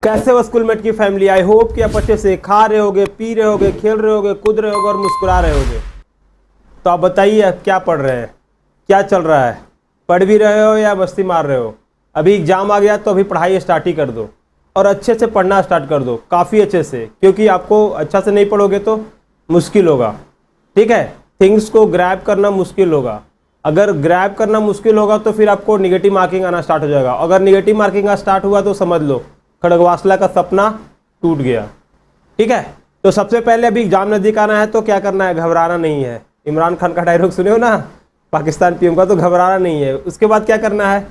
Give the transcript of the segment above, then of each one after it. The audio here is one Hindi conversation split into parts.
कैसे हो स्कूलमेट की फैमिली। आई होप कि आप अच्छे से खा रहे होगे, पी रहे होगे, खेल रहे होगे, कूद रहे होगे और मुस्कुरा रहे होगे। तो आप बताइए आप क्या पढ़ रहे हैं, क्या चल रहा है, पढ़ भी रहे हो या मस्ती मार रहे हो। अभी एग्जाम आ गया तो अभी पढ़ाई स्टार्ट ही कर दो और अच्छे से पढ़ना स्टार्ट कर दो, काफ़ी अच्छे से, क्योंकि आपको अच्छा से नहीं पढ़ोगे तो मुश्किल होगा। ठीक है, थिंग्स को ग्रैब करना मुश्किल होगा। अगर ग्रैब करना मुश्किल होगा तो फिर आपको निगेटिव मार्किंग आना स्टार्ट हो जाएगा। अगर निगेटिव मार्किंग स्टार्ट हुआ तो समझ लो खड़गवासला का सपना टूट गया। ठीक है, तो सबसे पहले अभी एग्जाम नज़दीक आना है तो क्या करना है, घबराना नहीं है। इमरान खान का डायलॉग सुने हो ना, पाकिस्तान पीएम का, तो घबराना नहीं है। उसके बाद क्या करना है,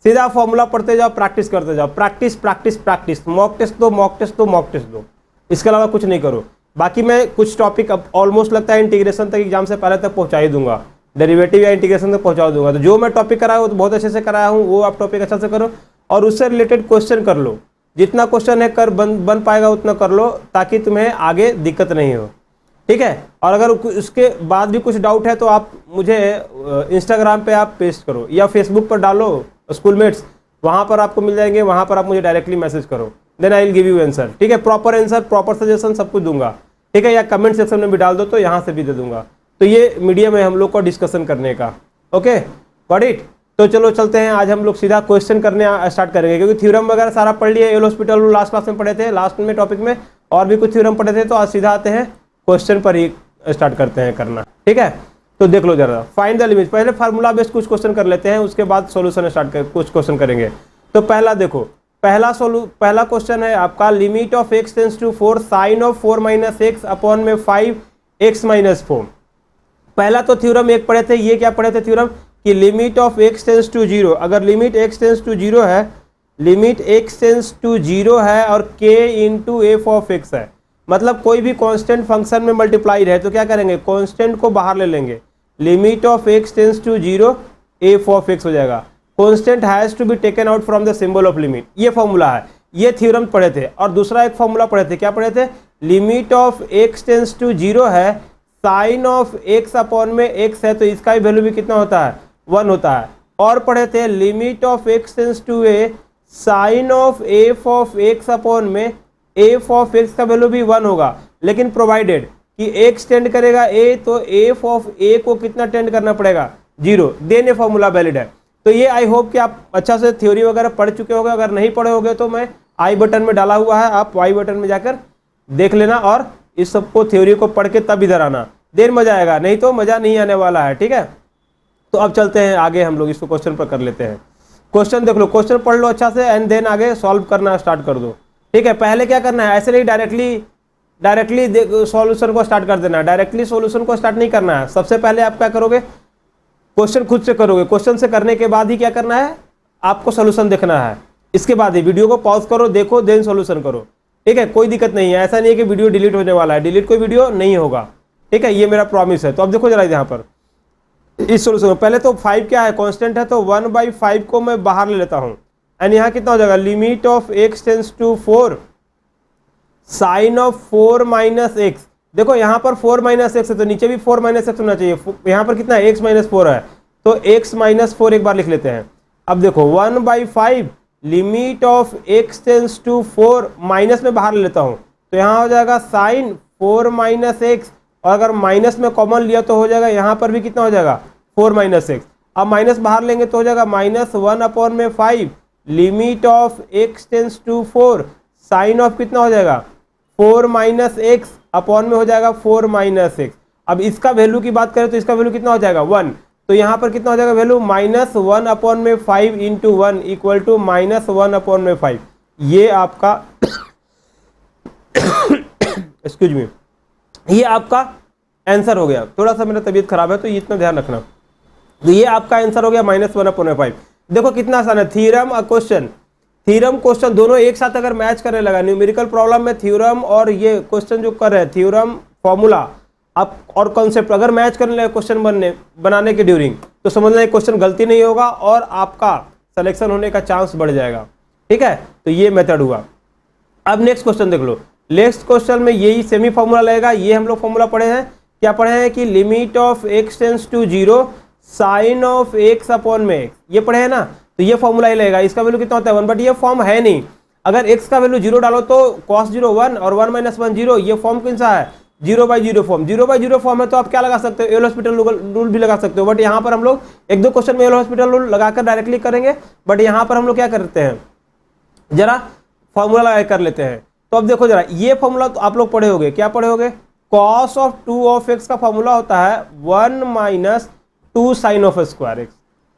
सीधा फॉर्मूला पढ़ते जाओ, प्रैक्टिस करते जाओ, practice practice practice, mock test दो, मॉक टेस्ट दो, मॉक टेस्ट दो, इसके अलावा कुछ नहीं करो। बाकी मैं कुछ टॉपिक अब ऑलमोस्ट लगता है इंटीग्रेशन तक एग्जाम से पहले तक पहुँचा ही दूंगा, डेरिवेटिव या इंटीग्रेशन तक पहुँचा दूंगा। तो जो मैं टॉपिक कराया वो तो बहुत अच्छे से कराया हूँ, वो आप टॉपिक अच्छा से करो और उससे रिलेटेड क्वेश्चन कर लो। जितना क्वेश्चन है कर बन पाएगा उतना कर लो, ताकि तुम्हें आगे दिक्कत नहीं हो। ठीक है, और अगर उसके बाद भी कुछ डाउट है तो आप मुझे इंस्टाग्राम पे आप पेस्ट करो या फेसबुक पर डालो स्कूलमेट्स, वहाँ पर आपको मिल जाएंगे, वहाँ पर आप मुझे डायरेक्टली मैसेज करो, then I will give you answer. ठीक है, प्रॉपर आंसर, प्रॉपर सजेशन सब कुछ दूंगा। ठीक है, या कमेंट सेक्शन में भी डाल दो तो यहाँ से भी दे दूंगा। तो ये मीडियम है हम लोग को डिस्कशन करने का। Okay, got it. तो चलो चलते हैं, आज हम लोग सीधा क्वेश्चन करने स्टार्ट करेंगे, क्योंकि थ्योरम वगैरह सारा पढ़ लिए। एल हॉस्पिटल लास्ट क्लास में पढ़े थे, लास्ट में टॉपिक में और भी कुछ थ्योरम पढ़े थे। तो आज सीधा आते हैं क्वेश्चन पर ही स्टार्ट करते हैं करना। ठीक है, तो देख लो जरा, फाइंड द लिमिट। पहले फार्मूला बेस्ड कुछ क्वेश्चन कर लेते हैं, उसके बाद सोल्यूशन स्टार्ट कर कुछ क्वेश्चन करेंगे। तो पहला देखो, पहला क्वेश्चन है आपका, limit of x tends to 4 sine of 4 minus x upon में 5x माइनस 4। पहला तो थ्योरम एक पढ़े थे, ये क्या पढ़े थे थ्योरम कि limit of x tends to 0, अगर लिमिट x टेंस टू 0 है, लिमिट x टेंस टू 0 है और k into F of x है, मतलब कोई भी कांस्टेंट फंक्शन में मल्टीप्लाइड है तो क्या करेंगे, कांस्टेंट को बाहर ले लेंगे। Limit of x tends to 0 f of x हो जाएगा। Constant has to be taken out from the symbol of limit, ये फॉर्मूला है। ये थ्योरम पढ़े थे। और दूसरा एक फॉर्मूला पढ़े थे, क्या पढ़े थे, limit of x tends to 0 है, साइन ऑफ x अपॉन में x है, तो इसका भी वैल्यू भी कितना होता है, 1 होता है। और पढ़े थे limit of x tends to a, sine of f of x upon में एफ ऑफ x का वैल्यू भी 1 होगा, लेकिन प्रोवाइडेड कि x टेंड करेगा a, तो एफ ऑफ a को कितना टेंड करना पड़ेगा, 0, देन ये फॉर्मूला वैलिड है। तो ये आई होप कि आप अच्छा से थ्योरी वगैरह पढ़ चुके होंगे। अगर नहीं पढ़े होंगे तो मैं आई बटन में डाला हुआ है, आप आई बटन में जाकर देख लेना और इस सबको थ्योरी को पढ़ के तब इधर आना, देर मजा आएगा, नहीं तो मजा नहीं आने वाला है। ठीक है, तो अब चलते हैं आगे, हम लोग इसको क्वेश्चन पर कर लेते हैं। क्वेश्चन देख लो, क्वेश्चन पढ़ लो अच्छा से एंड देन आगे सॉल्व करना स्टार्ट कर दो। ठीक है, पहले क्या करना है, ऐसे नहीं डायरेक्टली सॉल्यूशन को स्टार्ट कर देना है, डायरेक्टली सॉल्यूशन को स्टार्ट नहीं करना है। सबसे पहले आप क्या करोगे, क्वेश्चन खुद से करोगे, क्वेश्चन से करने के बाद ही क्या करना है, आपको सोल्यूशन देखना है। इसके बाद ही वीडियो को पॉज करो, देखो, देन सोल्यूशन करो। ठीक है, कोई दिक्कत नहीं है, ऐसा नहीं है कि वीडियो डिलीट होने वाला है, डिलीट कोई वीडियो नहीं होगा। ठीक है, ये मेरा प्रॉमिस है। तो अब देखो जरा यहाँ पर इस सोल्यूशन में, पहले तो 5 क्या है, कांस्टेंट है, तो 1/5 को मैं बाहर ले लेता हूँ एंड यहाँ कितना हो जाएगा, limit of x tends to 4 sine of 4 minus x. देखो यहाँ पर 4 माइनस एक्स है तो नीचे भी 4 माइनस एक्स होना चाहिए। यहाँ पर कितना है, x माइनस 4 है, तो x माइनस 4 एक बार लिख लेते हैं। अब देखो 1/5 limit of x tends to 4, minus में बाहर ले लेता हूँ तो यहाँ हो जाएगा साइन 4 माइनस एक्स, और अगर माइनस में कॉमन लिया तो हो जाएगा यहाँ पर भी कितना हो जाएगा, 4 माइनस एक्स। अब माइनस बाहर लेंगे तो हो जाएगा -1 अपॉन में 5 limit of x tends to 4, sine of कितना हो जाएगा, 4 माइनस एक्स अपॉन में हो जाएगा 4 माइनस एक्स। अब इसका वैल्यू की बात करें तो इसका वैल्यू कितना हो जाएगा, 1, तो यहाँ पर कितना हो जाएगा वैल्यू, -1 अपॉन में 5 इंटू 1 इक्वल टू -1 अपॉन में 5। ये आपका एक्सक्यूज मी, ये आपका आंसर हो गया। थोड़ा सा मेरा तबीयत खराब है तो ये इतना ध्यान रखना। तो ये आपका आंसर हो गया -1 अपॉन में 5। देखो कितना आसान है, थ्योरम और क्वेश्चन, थ्योरम क्वेश्चन दोनों एक साथ अगर मैच करने लगा, न्यूमेरिकल प्रॉब्लम में थ्योरम और ये क्वेश्चन जो कर रहे हैं, थ्योरम फॉर्मूला आप और कॉन्सेप्ट अगर मैच करने लगे क्वेश्चन बनाने के ड्यूरिंग, तो समझना एक क्वेश्चन गलती नहीं होगा और आपका सिलेक्शन होने का चांस बढ़ जाएगा। ठीक है, तो ये मेथड हुआ। अब नेक्स्ट क्वेश्चन देख लो, नेक्स्ट क्वेश्चन में यही सेमी फॉर्मूला लगेगा। ये हम लोग फॉर्मूला पढ़े हैं, क्या पढ़े हैं कि limit of x tends to 0 sine of x upon में x, ये पढ़े हैं ना। तो ये फॉर्मूला ही लगेगा, इसका वैल्यू कितना होता है 1, बट ये फॉर्म है नहीं। अगर x का वैल्यू 0 डालो तो cos 0 1 और 1 माइनस 1 0, ये फॉर्म कौन सा है 0/0 फॉर्म। 0/0 फॉर्म है तो आप क्या लगा सकते हो, एल हॉस्पिटल रूल भी लगा सकते हो, बट यहाँ पर हम लोग एक दो क्वेश्चन में एल हॉस्पिटल रूल लगाकर डायरेक्टली करेंगे, बट यहाँ पर हम लोग क्या करते हैं जरा फॉर्मूला लगा कर लेते हैं। तो अब देखो जरा ये फॉर्मूला तो आप लोग पढ़े होगे, क्या पढ़े होगे, cos ऑफ 2 ऑफ x का फॉर्मूला होता है 1 minus 2 sine of square x।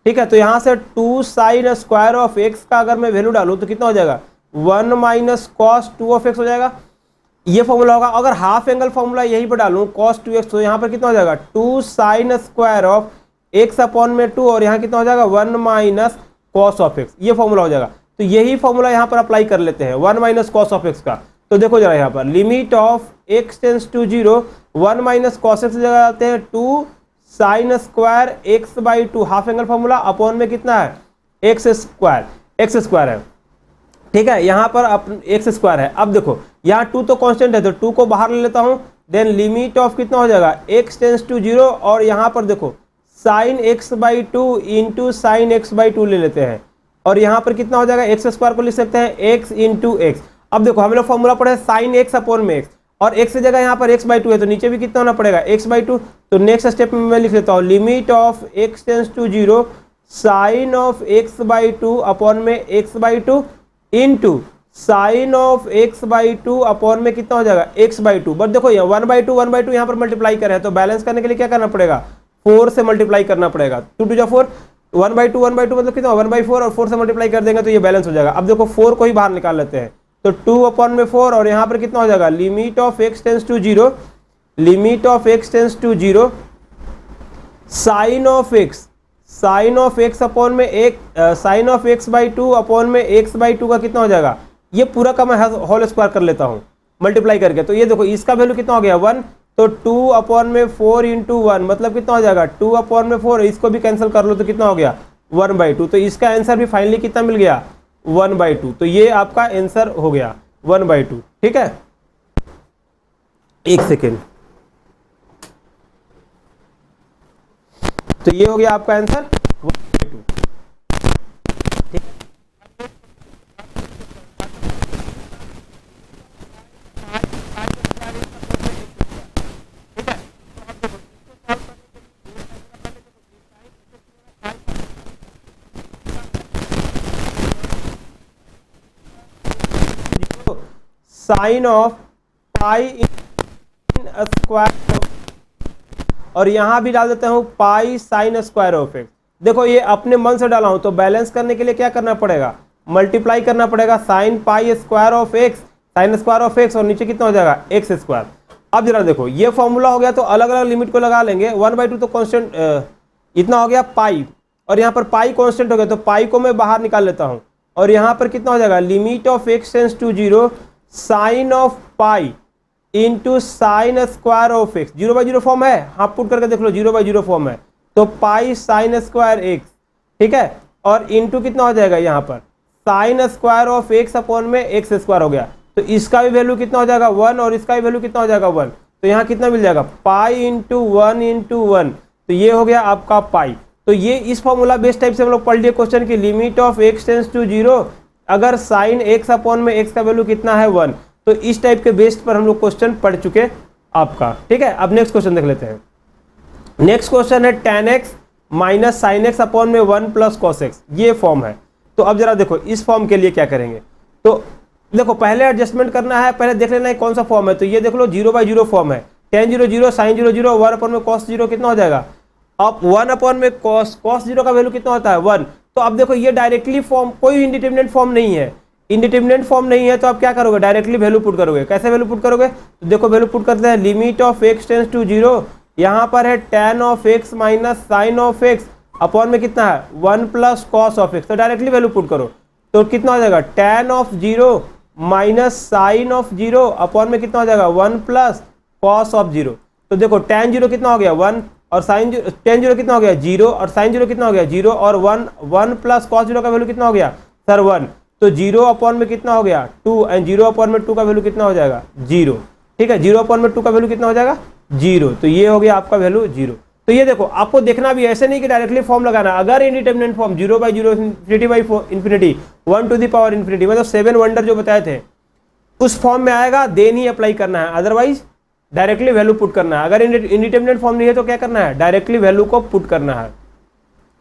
ठीक है, तो यहाँ से 2 साइन स्क्वायर ऑफ x का अगर मैं वैल्यू डालूं तो कितना हो जाएगा 1 माइनस कॉस 2 ऑफ x हो जाएगा, ये फॉर्मूला होगा। अगर हाफ एंगल फॉर्मूला यहीं पर डालूं cos 2x तो यहाँ पर कितना हो जाएगा 2 sine square of x upon में 2 और यहाँ कितना हो जाएगा 1 माइनस कॉस ऑफ x, ये फॉर्मूला हो जाएगा। तो यही फॉर्मूला यहाँ पर अप्लाई कर लेते हैं 1 माइनस कॉस ऑफ x का। तो देखो जरा यहाँ पर limit of x tends to 0 1 minus cos x जगह आते हैं 2 sine square x/2 half angle formula upon में कितना है x स्क्वायर है। ठीक है, यहाँ पर x स्क्वायर है। अब देखो यहाँ 2 तो कांस्टेंट है तो 2 को बाहर ले लेता हूँ, देन लिमिट ऑफ कितना हो जाएगा x टेंस टू 0 और यहाँ पर देखो sign x/2 into sine x/2 ले लेते हैं और यहाँ पर कितना हो जाएगा एक्स स्क्वायर को लिख सकते हैं x इंटू एक्स। अब देखो हम लोग फॉर्मूला पढ़े साइन x अपॉन में x और x की जगह यहाँ पर x/2 है तो नीचे भी कितना होना पड़ेगा x/2। तो नेक्स्ट स्टेप में मैं लिख लेता हूँ limit of x tends to 0 sine of x/2 upon में x/2 into sine of x/2 upon में कितना हो जाएगा x/2। बट देखो ये 1/2 यहाँ पर मल्टीप्लाई करें हैं तो बैलेंस करने के लिए क्या करना पड़ेगा 4 से मल्टीप्लाई करना पड़ेगा, 2 टू 4 1/2 मतलब कितना 1/4 और 4 से मल्टीप्लाई कर देंगे तो ये बैलेंस हो जाएगा। अब देखो 4 को ही बाहर निकाल लेते हैं तो 2 अपॉन में 4 और यहाँ पर कितना हो जाएगा limit of x tends to 0 sine of x upon में एक साइन ऑफ x/2 अपॉन में x/2 का कितना हो जाएगा, ये पूरा का मैं होल स्क्वायर कर लेता हूँ मल्टीप्लाई करके। तो ये देखो इसका वैल्यू कितना हो गया 1, तो 2 अपॉन में 4 इंटू 1 मतलब कितना हो जाएगा 2 अपॉन में 4, इसको भी कैंसिल कर लो तो कितना हो गया 1/2। तो इसका आंसर भी फाइनली कितना मिल गया 1/2। तो ये आपका आंसर हो गया 1/2। ठीक है, एक सेकेंड, तो ये हो गया आपका answer 1/2। Sine of pi in square और यहां भी डाल देता हूं pi sine square of x. देखो ये अपने मन से डाला हूं तो बैलेंस करने के लिए क्या करना पड़ेगा मल्टीप्लाई करना पड़ेगा sine pi square of x sign square of x और नीचे कितना हो जाएगा एक्स स्क्वायर। अब जरा देखो ये फॉर्मूला हो गया तो अलग अलग लिमिट को लगा लेंगे 1/2 तो कांस्टेंट इतना हो गया पाई और यहाँ पर पाई कांस्टेंट हो गया तो पाई को मैं बाहर निकाल लेता हूँ और यहाँ पर कितना हो जाएगा limit of x tends to 0 sine of pi into sine square of x. 0/0 form है, हाफ पुट करके देख लो 0/0 फॉर्म है तो पाई साइन स्क्वायर एक्स। ठीक है, और इंटू कितना हो जाएगा यहाँ पर sign square of x upon में एक्स स्क्वायर हो गया तो इसका भी वैल्यू कितना हो जाएगा 1 और इसका भी वैल्यू कितना हो जाएगा 1। तो यहाँ कितना मिल जाएगा पाई इंटू 1 तो ये हो गया आपका पाई। तो ये इस फॉर्मूला बेस्ड टाइप से हम लोग पढ़ लिए क्वेश्चन की limit of x tends to 0 अगर साइन x अपॉन में x का वैल्यू कितना है 1। तो इस टाइप के बेस्ड पर हम लोग क्वेश्चन पढ़ चुके आपका। ठीक है, अब नेक्स्ट क्वेश्चन देख लेते हैं। नेक्स्ट क्वेश्चन है tan x minus sine x upon में 1 प्लस कॉस एक्स, ये फॉर्म है। तो अब जरा देखो इस फॉर्म के लिए क्या करेंगे, तो देखो पहले एडजस्टमेंट करना है, पहले देख लेना है कौन सा फॉर्म है। तो ये देख लो 0/0 फॉर्म है, tan 0 0 साइन 0 0 1 अपॉन में cos 0 कितना हो जाएगा अब 1 अपॉन में cos 0 का वैल्यू कितना होता है 1। तो अब देखो ये डायरेक्टली फॉर्म कोई इंडिटरमिनेट फॉर्म नहीं है, इंडिटरमिनेट फॉर्म नहीं है तो आप क्या करोगे डायरेक्टली वैल्यू पुट करोगे। कैसे वैल्यू पुट करोगे तो देखो वैल्यू पुट करते हैं limit of x tends to 0 यहाँ पर है tan of x minus sine of x upon में कितना है 1 प्लस कॉस ऑफ x। तो डायरेक्टली वैल्यू पुट करो तो कितना हो जाएगा tan of 0 minus sine of 0 upon में कितना हो जाएगा 1 प्लस कॉस ऑफ 0। तो देखो tan 0 कितना हो गया 1 और साइन tan 0 कितना हो गया 0 और साइन 0 कितना हो गया 0 और 1 प्लस कॉस 0 का वैल्यू कितना हो गया सर 1। तो 0 अपॉन में कितना हो गया 2 एंड 0 अपॉन में 2 का वैल्यू कितना हो जाएगा 0। ठीक है, 0 अपॉन में 2 का वैल्यू कितना हो जाएगा 0। तो ये हो गया आपका वैल्यू 0। तो ये देखो आपको देखना भी ऐसे नहीं कि डायरेक्टली फॉर्म लगाना, अगर indeterminate form 0/0 infinity by infinity 1 to the power infinity मतलब 7 वंडर जो बताए थे उस फॉर्म में आएगा देन ही अप्लाई करना है, अदरवाइज डायरेक्टली वैल्यू पुट करना है। अगर इंडिटरमिनेट फॉर्म नहीं है तो क्या करना है, डायरेक्टली वैल्यू को पुट करना है।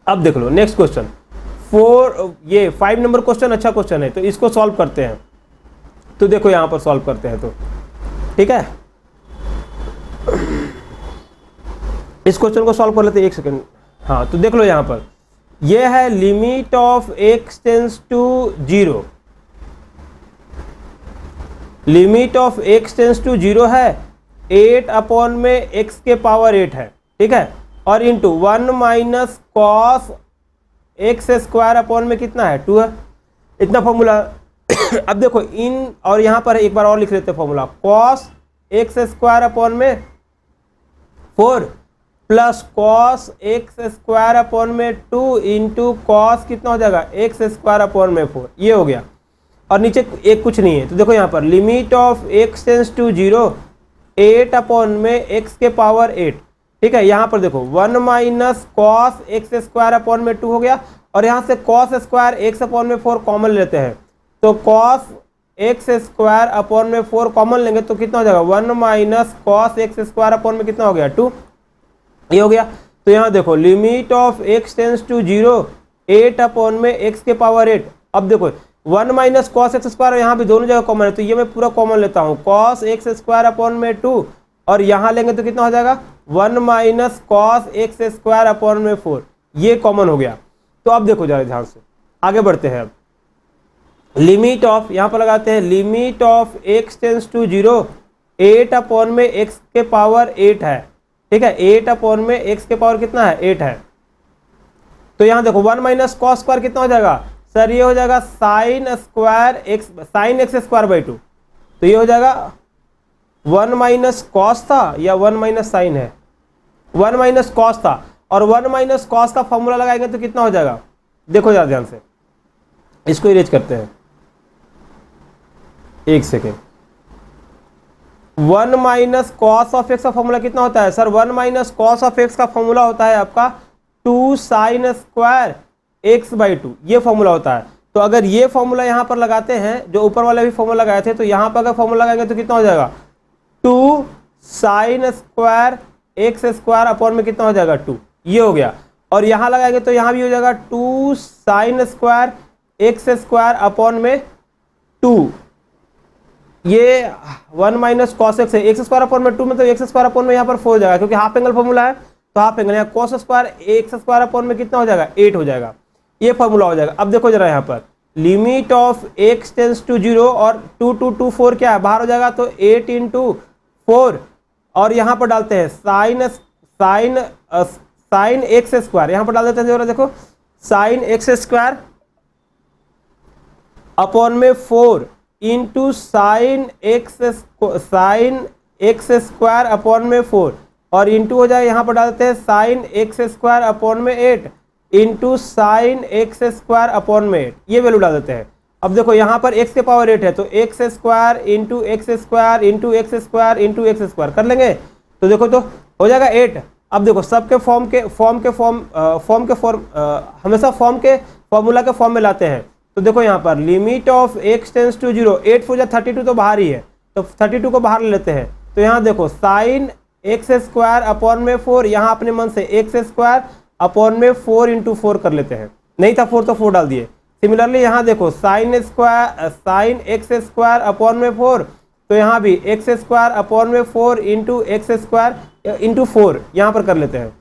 अब देख लो नेक्स्ट क्वेश्चन 5 नंबर क्वेश्चन अच्छा क्वेश्चन है, तो इसको सॉल्व करते हैं। तो देखो यहां पर सॉल्व करते हैं, तो ठीक है इस क्वेश्चन को सॉल्व कर लेते हैं, एक सेकंड। हाँ तो देख लो यहां पर ये है limit of x tends to 0, limit of x tends to 0 है 8 अपॉन में x के पावर 8 है, ठीक है, और into 1 minus cos x square upon में कितना है 2 है, इतना फॉर्मूला। अब देखो इन और यहां पर एक बार और लिख लेते हैं formula, cos x square upon में 4 plus cos x square upon में 2 इंटू कॉस कितना हो जाएगा एक्स स्क्वायर अपॉन में 4, ये हो गया। और नीचे एक कुछ नहीं है, तो देखो यहाँ पर limit of x tends to 0 8 upon में x के पावर 8, ठीक है। यहाँ पर देखो 1 minus cos x square upon में 2 हो गया, और यहाँ से कॉस स्क्वायर एक्स अपॉन में 4 कॉमन लेते हैं, तो कॉस एक्स स्क्वायर अपॉन में 4 कॉमन लेंगे तो कितना हो जाएगा 1 minus cos x square upon में कितना हो गया 2, ये हो गया। तो यहाँ देखो limit of x tends to 0 8 upon में x के पावर 8। अब देखो 1 माइनस कॉस एक्स स्क्वायर, यहाँ भी दोनों जगह कॉमन है, तो ये मैं पूरा कॉमन लेता हूँ, कॉस एक्स स्क्वायर अपॉन में 2, और यहाँ लेंगे तो कितना हो जाएगा 1 minus cos x square upon में 4, ये कॉमन हो गया। तो अब देखो जरा ध्यान से आगे बढ़ते हैं। अब लिमिट ऑफ यहाँ पर लगाते हैं limit of x tends to 0 8 upon में x के पावर 8 है, ठीक है, 8 अपॉन में x के पावर कितना है 8 है। तो यहाँ देखो 1 माइनस कॉस स्क्वायर कितना हो जाएगा सर, ये हो जाएगा sign square x sine x square by 2, तो ये हो जाएगा 1 माइनस कॉस था या 1 माइनस साइन है, 1 माइनस कॉस था, और 1 माइनस कॉस का फॉर्मूला लगाएंगे तो कितना हो जाएगा, देखो जरा ध्यान से, इसको इरेज करते हैं, एक second. 1 minus cos of x का फॉर्मूला कितना होता है sir, 1 minus cos of x का फॉर्मूला होता है आपका 2 साइन स्क्वायर एक्स बाई 2, ये फॉर्मूला होता है। तो अगर ये फॉर्मूला यहाँ पर लगाते हैं, जो ऊपर वाले भी फॉर्मूला लगाए थे, तो यहाँ पर अगर फॉर्मूला लगाएंगे तो कितना हो जाएगा 2 sine square x square upon में कितना हो जाएगा 2, ये हो गया। और यहाँ लगाएंगे तो यहाँ भी हो जाएगा 2 sine square x square upon में 2, ये 1 माइनस कॉस एक्स है, एक्स स्क्वायर अपॉन में 2 मतलब एक्स स्क्वायर अपॉन में यहाँ पर 4 हो जाएगा, क्योंकि हाफ एंगल फॉर्मूला है, तो हाफ एंगल यहाँ cos square x square upon में कितना हो जाएगा 8 हो जाएगा, ये फॉर्मूला हो जाएगा। अब देखो जरा यहाँ पर limit of x tends to 0 और 2 2 2 4 क्या है बाहर हो जाएगा, तो 8 इंटू 4, और यहाँ पर डालते हैं साइन एक्स स्क्वायर, यहाँ पर डाल देते हैं जरा देखो साइन एक्स स्क्वायर अपॉन में 4 into sine x square upon में 4, और इंटू हो जाए यहाँ पर डालते हैं साइन एक्स स्क्वायर अपॉन में 8 into sine x square upon में 8, ये वैल्यू डाल देते हैं। अब देखो यहाँ पर x के पावर 8 है, तो x square into x square into x square into x square कर लेंगे, तो देखो तो हो जाएगा 8। अब देखो सबके हमेशा फॉर्म के फॉर्मूला के फॉर्म में लाते हैं, तो देखो यहाँ पर limit of x tends to 0 8 4 32 तो बाहर ही है, तो 32 को बाहर ले लेते हैं, तो यहाँ देखो साइन एक्स स्क्वायर अपॉन में 4, यहाँ अपने मन से एक्स स्क्वायर अपॉन में 4 इंटू 4 कर लेते हैं, नहीं था 4 तो 4 डाल दिए। सिमिलरली यहाँ देखो साइन एक्स स्क्वायर अपॉन में 4, तो यहाँ भी एक्स स्क्वायर अपॉन में 4 इंटू एक्स स्क्वायर इंटू 4 यहाँ पर कर लेते हैं,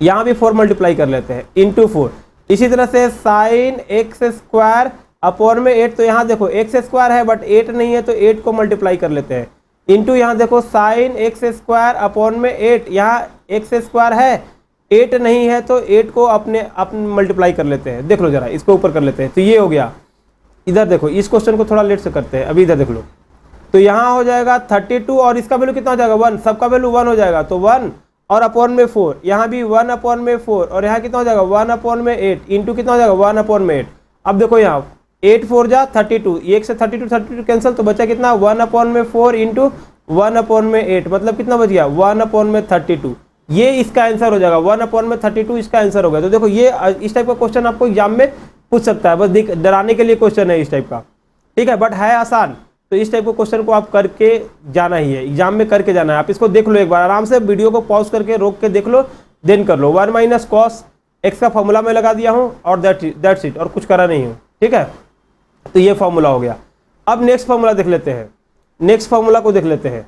यहाँ भी 4 मल्टीप्लाई कर लेते हैं इंटू 4। इसी तरह से साइन एक्स स्क्वायर अपॉन में 8, तो यहाँ देखो एक्स स्क्वायर है बट 8 नहीं है, तो 8 को मल्टीप्लाई कर लेते हैं, इंटू यहाँ देखो साइन एक्स स्क्वायर अपॉन में 8, यहाँ एक्स स्क्वायर है 8 नहीं है, तो 8 को अपने मल्टीप्लाई कर लेते हैं। देख लो जरा इसको ऊपर कर लेते हैं, तो ये हो गया। इधर देखो इस क्वेश्चन को थोड़ा लेट से करते हैं, अभी इधर देख लो, तो यहाँ हो जाएगा 32 और इसका वैल्यू कितना हो जाएगा 1, सबका वैल्यू 1 हो जाएगा, तो 1 और अपॉन में 4, यहाँ भी 1 अपॉन में 4, और यहाँ कितना हो जाएगा 1 अपॉन में 8 इंटू कितना हो जाएगा 1 अपॉन में 8। अब देखो यहाँ 8 4 जा 32, एक से 32 कैंसिल, तो बचा कितना 1 अपॉन में 4 इंटू 1 अपॉन में 8, मतलब कितना बच गया 1 अपॉन में 32। ये इसका आंसर हो जाएगा, 1/32 इसका आंसर हो गया। तो देखो ये इस टाइप का क्वेश्चन आपको एग्जाम में पूछ सकता है, बस डराने के लिए क्वेश्चन है इस टाइप का, ठीक है, बट है आसान। तो इस टाइप के क्वेश्चन को आप करके जाना ही है, एग्जाम में करके जाना है। आप इसको देख लो एक बार आराम से, वीडियो को पॉज करके रोक के देख लो, देन कर लो। 1 - cos x का फॉर्मूला मैं लगा दिया हूँ और दैट्स इट, और कुछ करा नहीं हूँ, ठीक है। तो ये फॉर्मूला हो गया। अब नेक्स्ट फॉर्मूला देख लेते हैं, नेक्स्ट फॉर्मूला को देख लेते हैं।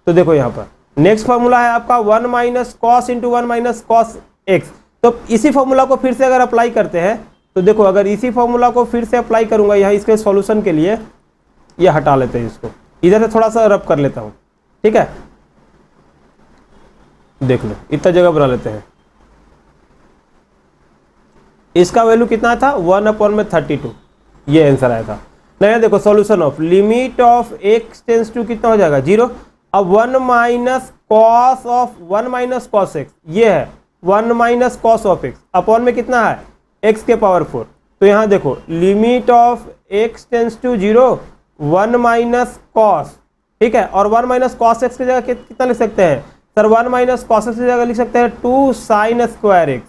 तो देखो यहाँ पर नेक्स्ट फॉर्मूला है आपका 1 - cos × 1 - cos x। तो इसी फॉर्मूला को फिर से अगर अप्लाई करते हैं तो देखो, अगर इसी फॉर्मूला को फिर से अप्लाई करूंगा यहाँ इसके सॉल्यूशन के लिए, ये हटा लेते हैं इसको, इधर से थोड़ा सा रब कर लेता हूँ, ठीक है। देख लो इतना जगह बना लेते हैं। इसका वैल्यू कितना था 1/32, ये आंसर आया था। नहीं देखो solution of limit of x tends to कितना हो जाएगा 0। अब 1 - cos ऑफ 1 - cos x, ये है 1 - cos ऑफ x अपॉन में कितना है x के पावर 4। तो यहाँ देखो limit of x tends to 0 1 - cos, ठीक है। और 1 - cos x की जगह कितना लिख सकते हैं सर, 1 - cos x की जगह लिख सकते हैं 2 sin स्क्वायर x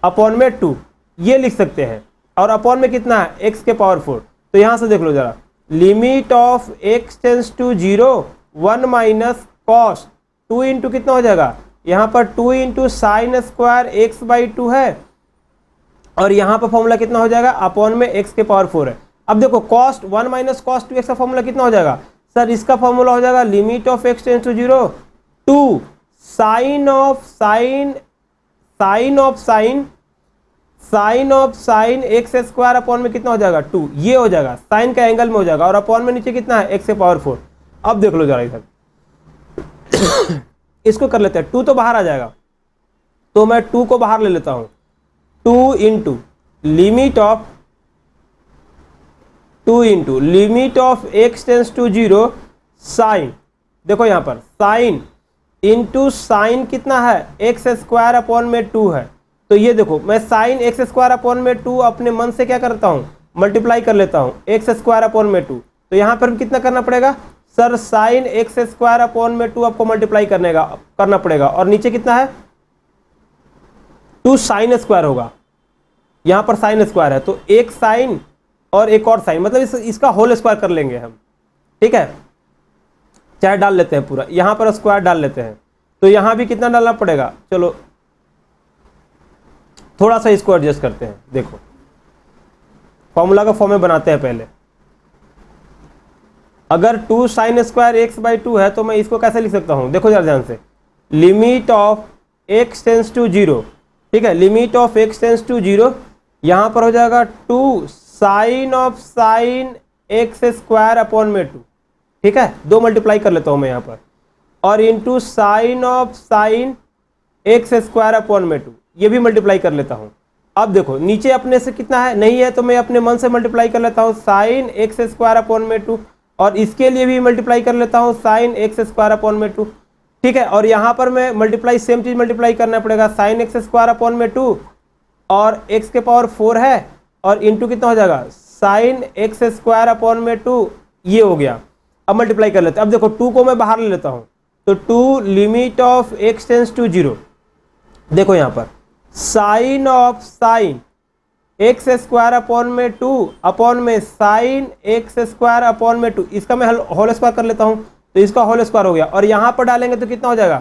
अपॉन में 2, ये लिख सकते हैं। और अपॉन में कितना है x के पावर 4। तो यहाँ से देख लो जरा, limit of x tends to 0 1 - cos 2 into कितना हो जाएगा, यहाँ पर 2 इंटू साइन स्क्वायर x/2 है, और यहाँ पर फॉर्मूला कितना हो जाएगा अपॉन में x के पावर 4 है। अब देखो कॉस्ट 1 - cos 2x का फॉर्मूला कितना हो जाएगा सर, इसका फॉर्मूला हो जाएगा limit of x tends to 0 2 sine of sine x square upon में कितना हो जाएगा 2, ये हो जाएगा साइन का एंगल में हो जाएगा, और अपॉन में नीचे कितना है x के पावर 4। अब देख लो जरा इधर इसको कर लेते हैं, 2 तो बाहर आ जाएगा, तो मैं 2 को बाहर ले लेता हूं, 2 into limit of x tends to 0 sine, देखो यहाँ पर साइन इंटू साइन कितना है x स्क्वायर अपॉन में 2 है। तो ये देखो मैं साइन x स्क्वायर अपॉन में 2 अपने मन से क्या करता हूँ मल्टीप्लाई कर लेता हूँ x स्क्वायर अपॉन में 2। तो यहाँ पर कितना करना पड़ेगा sir, sine x square upon में 2 आपको मल्टीप्लाई करना पड़ेगा, और नीचे कितना है 2 साइन स्क्वायर होगा, यहाँ पर साइन स्क्वायर है तो एक साइन और एक और साइन, मतलब इसका होल स्क्वायर कर लेंगे हम, ठीक है। चाहे डाल लेते हैं पूरा, यहाँ पर स्क्वायर डाल लेते हैं, तो यहाँ भी कितना डालना पड़ेगा, चलो थोड़ा सा इसको एडजस्ट करते हैं। देखो फॉर्मूला का फॉर्म में बनाते हैं पहले। अगर 2 साइन स्क्वायर x/2 है तो मैं इसको कैसे लिख सकता हूँ, देखो जरा ध्यान से, limit of x tends to 0, ठीक है, limit of x tends to 0, यहाँ पर हो जाएगा 2 sine of sine x square upon में 2, ठीक है, 2 मल्टीप्लाई कर लेता हूँ मैं यहाँ पर, और into sine of sine x square upon में 2, ये भी मल्टीप्लाई कर लेता हूँ। अब देखो नीचे अपने से कितना है, नहीं है तो मैं अपने मन से मल्टीप्लाई कर लेता हूँ साइन x स्क्वायर अपॉन में 2, और इसके लिए भी मल्टीप्लाई कर लेता हूँ साइन x स्क्वायर अपॉन में 2, ठीक है। और यहाँ पर मैं मल्टीप्लाई सेम चीज़ मल्टीप्लाई करना पड़ेगा, साइन x स्क्वायर अपॉन में 2 और x के पावर 4 है, और इंटू कितना हो जाएगा साइन x स्क्वायर अपॉन में 2, ये हो गया। अब मल्टीप्लाई कर लेते हैं। अब देखो 2 को मैं बाहर ले लेता हूँ, तो 2 limit of x tends to 0, देखो यहाँ पर sine of sine x square upon में 2 अपॉन में साइन x स्क्वायर अपॉन में 2, इसका मैं होल स्क्वायर कर लेता हूँ, तो इसका होल स्क्वायर हो गया, और यहाँ पर डालेंगे तो कितना हो जाएगा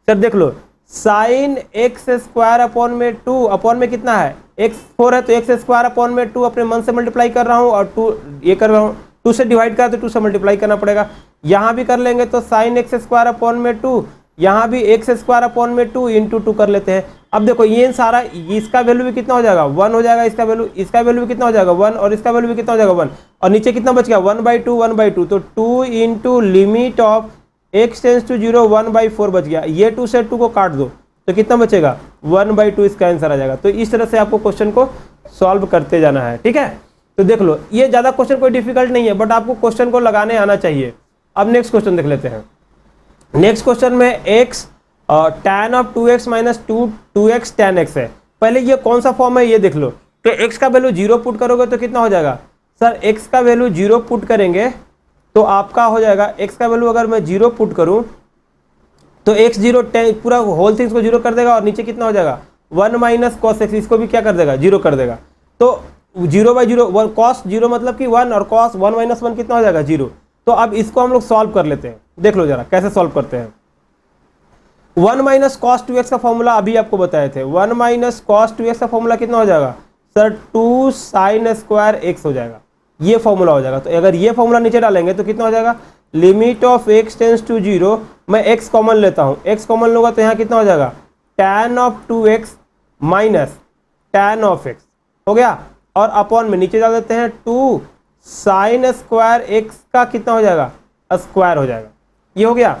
सर, देख लो साइन x स्क्वायर अपॉन में 2 अपॉन में कितना है x4 है, तो x स्क्वायर अपॉन में 2 अपने मन से मल्टीप्लाई कर रहा हूँ, और 2 ये कर रहा हूँ, 2 से डिवाइड करा तो 2 से मल्टीप्लाई करना पड़ेगा। यहाँ भी कर लेंगे तो साइन x स्क्वायर अपॉन में 2, यहाँ भी x स्क्वायर अपॉन में 2 इंटू 2 कर लेते हैं। अब देखो ये सारा, इसका वैल्यू भी कितना हो जाएगा 1 हो जाएगा, इसका वैल्यू भी कितना हो जाएगा 1, और इसका वैल्यू भी कितना हो जाएगा 1, और नीचे कितना बच गया 1/2, तो 2 into limit of x tends to 0 1/4 बच गया। ये 2 से 2 को काट दो तो कितना बचेगा 1/2, इसका आंसर आ जाएगा। तो इस तरह से आपको क्वेश्चन को सॉल्व करते जाना है, ठीक है। तो देख लो ये ज़्यादा क्वेश्चन कोई डिफिकल्ट नहीं है, बट आपको क्वेश्चन को लगाने आना चाहिए। अब नेक्स्ट क्वेश्चन देख लेते हैं। नेक्स्ट क्वेश्चन में x tan of 2x minus 2x tan x है। पहले ये कौन सा फॉर्म है ये देख लो। तो x का वैल्यू 0 पुट करोगे तो कितना हो जाएगा सर, x का वैल्यू 0 पुट करेंगे तो आपका हो जाएगा, x का वैल्यू अगर मैं 0 पुट करूं तो x जीरो पूरा होल थिंग्स को जीरो कर देगा और नीचे कितना हो जाएगा 1 माइनस कॉस एक्स, इसको भी क्या कर देगा जीरो कर देगा। तो 0/0 1 कॉस जीरो मतलब कि 1 और कॉस 1 माइनस 1 कितना हो जाएगा 0। तो अब इसको हम लोग सॉल्व कर लेते हैं, देख लो जरा कैसे सॉल्व करते हैं। 1 माइनस कॉस 2x का फॉर्मूला अभी आपको बताए थे, 1 माइनस कॉस 2x का फॉर्मूला कितना हो जाएगा सर 2 साइन स्क्वायर x हो जाएगा, ये फॉर्मूला हो जाएगा। तो अगर ये फॉर्मूला नीचे डालेंगे तो कितना हो जाएगा limit of x tends to 0, मैं x कॉमन लेता हूँ, x कॉमन लूँगा तो यहाँ कितना हो जाएगा tan of 2x minus tan of x हो गया, और अपॉन में नीचे डाल देते हैं 2 साइन स्क्वायर x का कितना हो जाएगा स्क्वायर हो जाएगा। ये हो गया,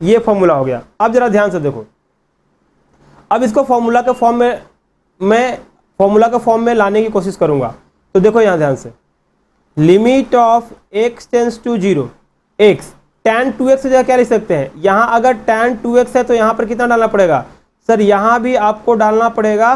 ये फॉर्मूला हो गया। अब जरा ध्यान से देखो, अब इसको फॉर्मूला के फॉर्म में मैं फॉर्मूला के फॉर्म में लाने की कोशिश करूंगा। तो देखो यहाँ ध्यान से, limit of x tends to 0 x tan 2x से जगह क्या लिख सकते हैं, यहाँ अगर tan 2x है तो यहाँ पर कितना डालना पड़ेगा सर, यहाँ भी आपको डालना पड़ेगा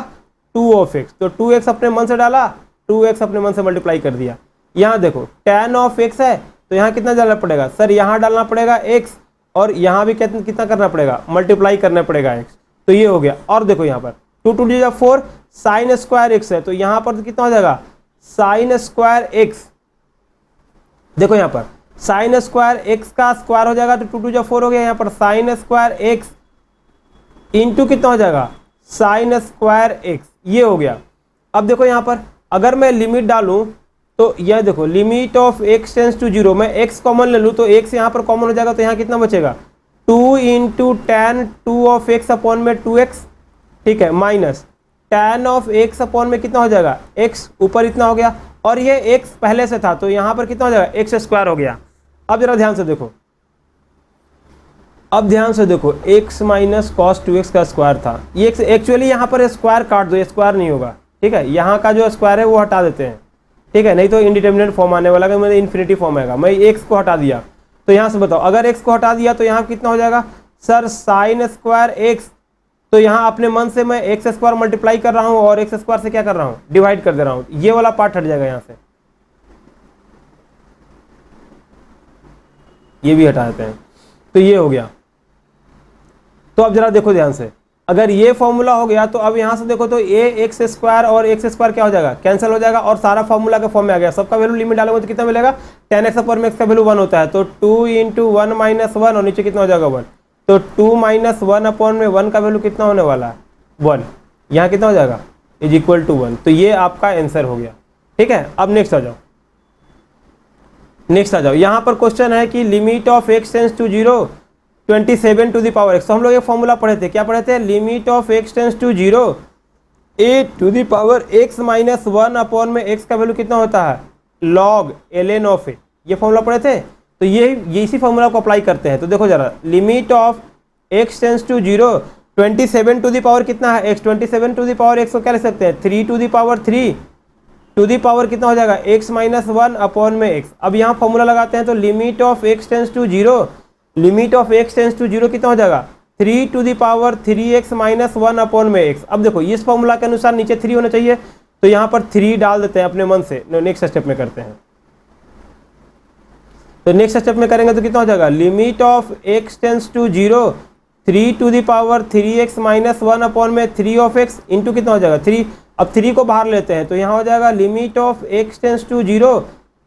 2 ऑफ x। तो 2x अपने मन से डाला, 2x अपने मन से मल्टीप्लाई कर दिया। यहाँ देखो tan ऑफ x है तो यहाँ कितना डालना पड़ेगा सर, यहाँ डालना पड़ेगा x और यहाँ भी कितना करना पड़ेगा मल्टीप्लाई करना पड़ेगा x। तो ये हो गया। और देखो यहाँ पर 2 2 जा 4 साइन स्क्वायर x है तो यहाँ पर कितना हो जाएगा साइन स्क्वायर x। देखो यहाँ पर साइन स्क्वायर x का स्क्वायर हो जाएगा तो 2 2 जा 4 हो गया, यहाँ पर साइन स्क्वायर x इंटू कितना हो जाएगा साइन स्क्वायर x, ये हो गया। अब देखो यहाँ पर अगर मैं लिमिट डालूं तो यह देखो limit of x tends to 0, मैं x कॉमन ले लूँ तो x यहाँ पर कॉमन हो जाएगा तो यहाँ कितना बचेगा 2 into tan 2 of x upon में 2x, ठीक है, minus tan of x upon में कितना हो जाएगा x, ऊपर इतना हो गया और ये x पहले से था तो यहाँ पर कितना हो जाएगा x स्क्वायर हो गया। अब जरा ध्यान से देखो, अब ध्यान से देखो x माइनस कॉस 2x का स्क्वायर था, ये एक्चुअली यहाँ पर स्क्वायर काट दो, स्क्वायर नहीं होगा, ठीक है, यहाँ का जो स्क्वायर है वो हटा देते हैं, ठीक है, नहीं तो इंडिटरमिनेट फॉर्म आने वाला है, मेरे इन्फिनिटी फॉर्म आएगा। मैं x को हटा दिया तो यहाँ से बताओ अगर x को हटा दिया तो यहाँ कितना हो जाएगा सर साइन स्क्वायर x, तो यहाँ अपने मन से मैं x स्क्वायर मल्टीप्लाई कर रहा हूँ और x स्क्वायर से क्या कर रहा हूँ डिवाइड कर दे रहा हूँ, ये वाला पार्ट हट जाएगा यहाँ से, ये भी हटा देते हैं तो ये हो गया। तो अब जरा देखो ध्यान से, अगर ये फॉर्मूला हो गया तो अब यहाँ से देखो तो a एक्स स्क्वायर और एक्स स्क्वायर क्या हो जाएगा कैंसिल हो जाएगा और सारा फॉर्मूला के फॉर्म में आ गया। सबका वैल्यू लिमिट डालोगे तो कितना मिलेगा tan x अपॉन में x का वैल्यू 1 होता है तो 2 इंटू 1 माइनस 1 और नीचे कितना हो जाएगा 1, तो 2 माइनस 1 अपॉन में 1 का वैल्यू कितना होने वाला है 1, यहाँ कितना हो जाएगा इज इक्वल टू 1। तो ये आपका आंसर हो गया, ठीक है। अब नेक्स्ट आ जाओ, नेक्स्ट आ जाओ, यहाँ पर क्वेश्चन है कि limit of x tends to 0 27 to the power x। तो हम लोग ये फॉर्मूला पढ़े थे, क्या पढ़े थे, limit of x tends to 0 a to the power x minus 1 upon में x का वैल्यू कितना होता है log ln ऑफ a, ये फॉर्मूला पढ़े थे। तो ये इसी फॉर्मूला को अप्लाई करते हैं। तो देखो जरा limit of x tends to 0 27 to the power कितना है x, 27 to the power x को क्या लिख सकते हैं 3 to the power 3 to the power कितना हो जाएगा x माइनस 1 अपॉन में x। अब यहाँ फॉर्मूला लगाते हैं तो limit of x tends to 0, limit of x tends to 0 कितना हो जाएगा 3 to the power 3x minus 1 upon में x। अब देखो इस फॉर्मूला के अनुसार नीचे 3 होना चाहिए तो यहाँ पर 3 डाल देते हैं अपने मन से। नेक्स्ट स्टेप में करते हैं, तो नेक्स्ट स्टेप में करेंगे तो कितना हो जाएगा limit of x tends to 0 3 to the power 3x minus 1 upon में 3 ऑफ x इंटू कितना हो जाएगा 3। अब 3 को बाहर लेते हैं तो यहाँ हो जाएगा limit of x tends to 0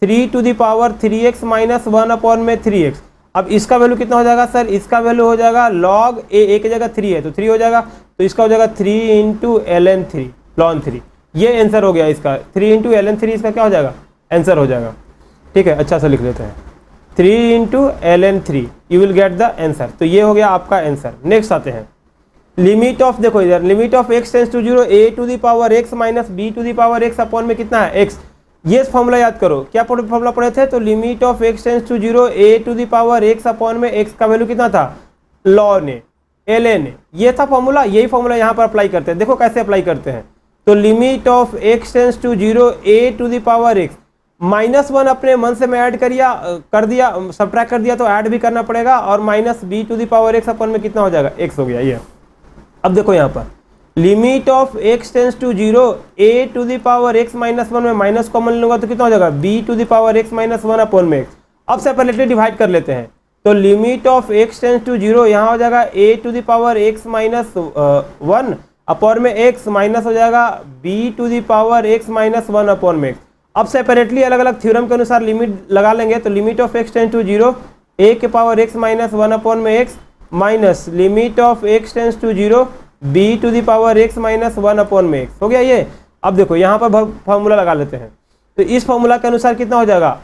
3 to the power 3x minus 1 upon में 3x। अब इसका वैल्यू कितना हो जाएगा सर, इसका वैल्यू हो जाएगा log a की जगह 3 है तो 3 हो जाएगा तो इसका हो जाएगा 3 इंटू ln 3 ln 3, ये आंसर हो गया इसका 3 इंटू ln 3, इसका क्या हो जाएगा आंसर हो जाएगा, ठीक है। अच्छा सा लिख लेते हैं 3 into ln 3, you will get the answer. तो ये हो गया आपका आंसर। नेक्स्ट आते हैं लिमिट ऑफ, देखो इधर limit of x tends to 0 a to the power x minus b to the power x upon में कितना है x। ये फॉर्मूला याद करो, क्या फॉर्मूला पढ़े थे, तो limit of x tends to 0 a to the power x upon में x का वैल्यू कितना था ln a, ये था फॉर्मूला। यही फॉर्मूला यहाँ पर अप्लाई करते हैं। देखो कैसे अप्लाई करते हैं, तो limit of x tends to 0 a to the power x minus 1 अपने मन से मैं ऐड कर दिया सब्ट्रैक्ट कर दिया तो ऐड भी करना पड़ेगा और minus b to the power x upon में कितना हो जाएगा x हो गया ये। अब देखो यहाँ पर limit of x tends to 0 a to the power x minus 1 में माइनस कॉमन लूंगा तो कितना हो जाएगा b to the power x minus 1 upon में x। अब सेपरेटली डिवाइड कर लेते हैं तो limit of x tends to 0 यहाँ हो जाएगा a to the power x minus 1 upon में x माइनस हो जाएगा b to the power x minus 1 upon में x। अब सेपरेटली अलग अलग थ्योरम के अनुसार लिमिट लगा लेंगे। तो limit of x tends to 0 a के पावर x माइनस 1 अपॉन में x minus limit of x tends to 0 b to the power x minus 1 upon में x। हो गया ये। अब देखो यहाँ पर फॉर्मूला लगा लेते हैं। तो इस फॉर्मूला के अनुसार कितना हो जाएगा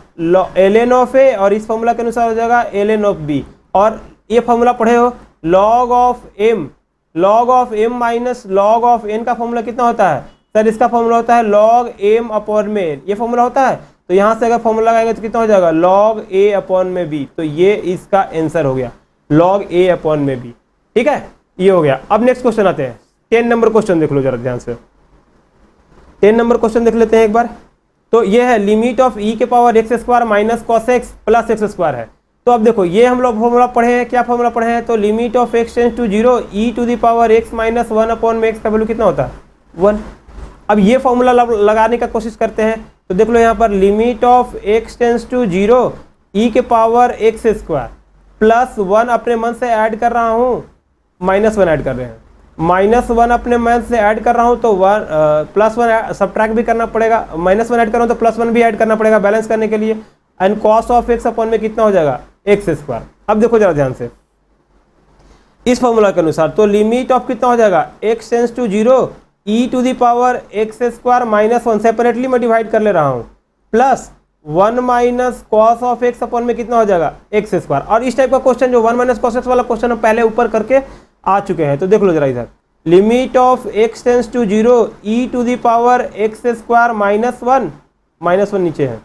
ln ऑफ a और इस फॉर्मूला के अनुसार हो जाएगा ln ऑफ b। और ये फॉर्मूला पढ़े हो log of m minus log of n का फॉर्मूला कितना होता है सर? इसका फॉर्मूला होता है log m अपॉन में n। ये फॉर्मूला होता है। तो यहाँ से अगर फॉर्मूला लगाएंगे तो कितना हो जाएगा log a अपॉन में b। तो ये इसका आंसर हो गया log a अपॉन में b। ठीक है, ये हो गया। अब नेक्स्ट क्वेश्चन आते हैं। 10 नंबर क्वेश्चन देख लो जरा ध्यान से। 10 नंबर क्वेश्चन देख लेते हैं एक बार। तो ये है लिमिट ऑफ e के power x square minus cos x plus x square है। तो अब देखो ये हम लोग फॉर्मूला पढ़े हैं। क्या फॉर्मूला पढ़े हैं? तो limit of x tends to 0 e to the power x minus 1 upon में x का वैल्यू कितना होता है 1। अब ये फॉर्मूला लगाने का कोशिश करते हैं। तो देख लो यहाँ पर limit of x tends to 0 e के पावर एक्स स्क्वायर प्लस 1 अपने मन से ऐड कर रहा हूँ, माइनस 1 ऐड कर रहे हैं, माइनस 1 अपने मन से ऐड कर रहा हूँ तो प्लस 1 सब्ट्रैक्ट भी करना पड़ेगा, माइनस 1 ऐड कर रहा हूँ तो प्लस 1 भी ऐड करना पड़ेगा बैलेंस करने के लिए। And cos of x upon में कितना हो जाएगा एक्स स्क्वायर। अब देखो जरा ध्यान से इस फॉर्मूला के अनुसार। तो लिमिट ऑफ कितना हो जाएगा x tends to 0 e to the power x square minus 1 separately मैं डिवाइड कर ले रहा हूँ plus 1 minus cos of x upon में कितना हो जाएगा एक्स स्क्वायर। और इस टाइप का क्वेश्चन जो 1 माइनस कॉस एक्स वाला क्वेश्चन हम पहले ऊपर करके आ चुके हैं। तो देख लो जरा इधर limit of x tends to 0 e to the power x square minus 1 नीचे है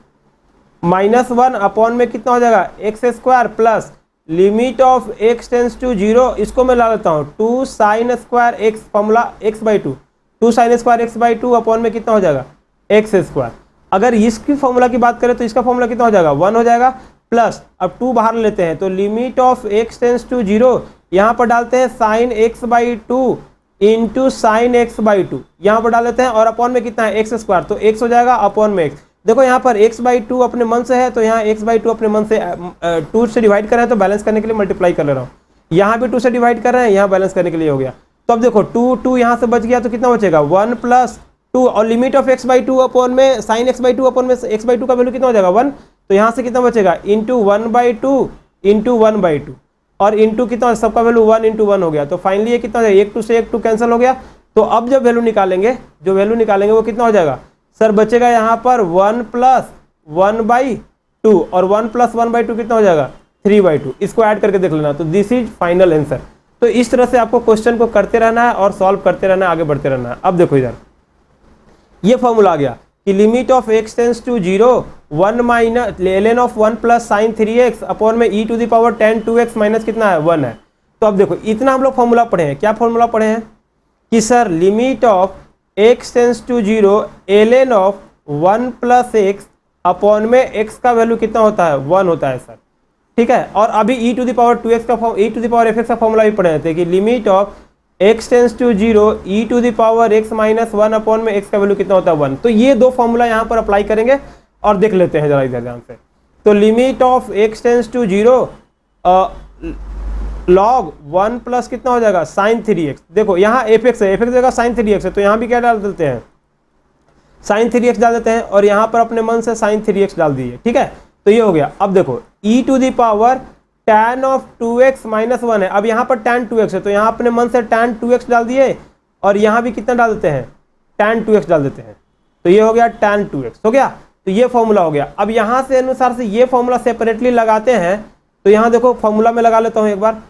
माइनस 1 अपॉन में कितना हो जाएगा x square plus limit of x tends to 0 इसको मैं ला लेता हूँ 2 sine square x formula x/2 2 sine square x/2 upon में कितना हो जाएगा एक्स स्क्वायर। अगर इसकी फॉर्मूला की बात करें तो इसका फॉर्मूला कितना हो जाएगा 1 हो जाएगा प्लस अब 2 बाहर लेते हैं। तो limit of x tends to 0 यहाँ पर डालते हैं sign x/2 into sine x/2 यहाँ पर डाल लेते हैं और अपॉन में कितना है एक्स स्क्वायर। तो x हो जाएगा अपॉन में x। देखो यहाँ पर x/2 अपने मन से है तो यहाँ x/2 अपने मन से 2 से डिवाइड कर रहे हैं तो बैलेंस करने के लिए मल्टीप्लाई कर ले रहा हूँ। यहाँ भी 2 से डिवाइड कर रहे हैं, यहाँ बैलेंस करने के लिए हो गया। तो अब देखो 2 यहाँ से बच गया तो कितना बचेगा 1 प्लस 2 और लिमिट ऑफ x/2 अपॉन में साइन x/2 अपॉन में x/2 का वैल्यू कितना हो जाएगा 1। तो यहाँ से कितना बचेगा इंटू 1/2 इंटू 1/2 और इंटू कितना सबका वैल्यू 1 इंटू 1 हो गया। तो फाइनली ये कितना हो जाएगा 1 2 से 1 2 कैंसिल हो गया। तो अब जब वैल्यू निकालेंगे वो कितना हो जाएगा सर बचेगा यहाँ पर 1 प्लस 1/2 और 1 प्लस 1/2 कितना हो जाएगा 3/2। इसको ऐड करके देख लेना। तो दिस इज फाइनल आंसर। तो इस तरह से आपको क्वेश्चन को करते रहना है और सॉल्व करते रहना है, आगे बढ़ते रहना है। अब देखो इधर ये फॉर्मूला आ गया कि limit of x tends to 0 1 minus ln of 1 plus sine 3x upon में e to the power 10 2x minus कितना है 1 है। तो अब देखो इतना हम लोग फॉर्मूला पढ़े हैं। क्या फॉर्मूला पढ़े हैं कि sir limit of x tends to 0 ln of 1 plus x upon में x का वैल्यू कितना होता है 1 होता है सर। ठीक है, और अभी e to the power 2x का e to the power fx का फॉर्मूला भी पढ़े थे कि limit of x tends to 0 e to the power x minus 1 upon में x का वैल्यू कितना होता है 1। तो ये दो फॉर्मूला यहाँ पर अप्लाई करेंगे और देख लेते हैं जरा इधर ध्यान से। तो limit of x tends to 0 log 1 plus कितना हो जाएगा साइन 3x। देखो यहाँ fx है, fx जगह साइन 3x है तो यहाँ भी क्या डाल देते हैं साइन 3x डाल देते हैं और यहाँ पर अपने मन से साइन 3x डाल दिए। ठीक है, तो ये हो गया। अब देखो e to the power tan of 2x minus 1 है। अब यहाँ पर tan 2x है तो यहाँ अपने मन से tan 2x डाल दिए और यहाँ भी कितना डाल देते हैं tan 2x डाल देते हैं। तो ये हो गया tan 2x हो गया। तो ये फॉर्मूला हो गया। अब यहाँ से अनुसार से ये फॉर्मूला सेपरेटली लगाते हैं। तो यहाँ देखो फॉर्मूला में लगा लेता हूँ एक बार।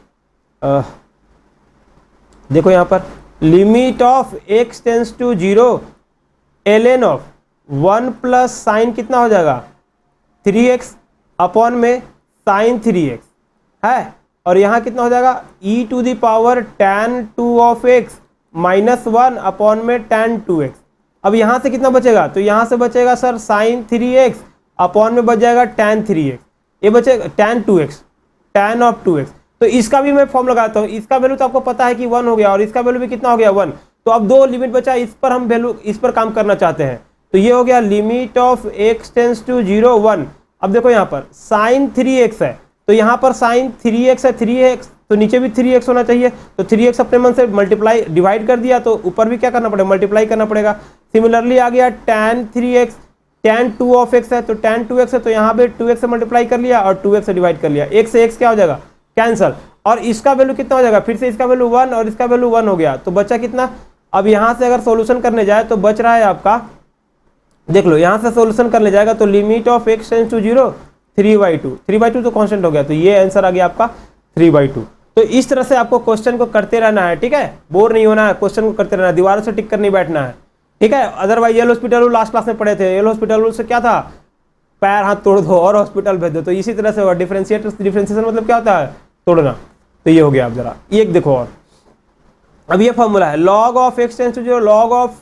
देखो यहाँ पर limit of x tends to 0 ln of 1 plus sine कितना हो जाएगा 3x अपॉन में साइन 3x है और यहाँ कितना हो जाएगा e to the power tan 2 of x minus 1 upon में tan 2x। अब यहाँ से कितना बचेगा तो यहाँ से बचेगा सर साइन 3x अपॉन में बच जाएगा tan 3x। ये बचेगा tan 2x tan of 2x। तो इसका भी मैं फॉर्म लगाता हूँ। इसका वैल्यू तो आपको पता है कि 1 हो गया और इसका वैल्यू भी कितना हो गया 1। तो अब दो लिमिट बचा, इस पर हम वैल्यू इस पर काम करना चाहते हैं। तो ये हो गया limit of x tends to 0 1। अब देखो यहाँ पर साइन 3x है तो यहाँ पर साइन 3x है, 3x तो नीचे भी 3x होना चाहिए, तो 3x अपने मन से मल्टीप्लाई डिवाइड कर दिया तो ऊपर भी क्या करना पड़ेगा, मल्टीप्लाई करना पड़ेगा। सिमिलरली आ गया tan 3x, tan 2 of x है, तो tan 2x है तो यहाँ पे 2x से मल्टीप्लाई कर लिया और 2x से डिवाइड कर लिया, x से x क्या हो जाएगा, कैंसल। और इसका वैल्यू कितना हो जाएगा, फिर से इसका वैल्यू 1 और इसका वैल्यू 1 हो गया, तो बचा कितना। अब यहाँ से अगर सोल्यूशन करने जाए तो बच रहा है आपका, देख लो यहाँ से सोल्यूशन करने जाएगा तो limit of x tends to 0 3/2, 3/2 तो कांस्टेंट हो गया, तो ये आंसर आ गया आपका 3/2। तो इस तरह से आपको क्वेश्चन को करते रहना है, ठीक है, बोर नहीं होना है, क्वेश्चन को करते रहना है, दीवारों से टिक कर नहीं बैठना है, ठीक है। Otherwise L hospital rule last class में पढ़े थे, येल हॉस्पिटल रूल से क्या था, पैर हाथ तोड़ दो और हॉस्पिटल भेज दो, तो इसी तरह से डिफरेंशिएशन मतलब क्या होता है, तोड़ना। तो ये हो गया। आप जरा एक देखो और, अब ये फॉर्मूला है log of x tends to 0 log of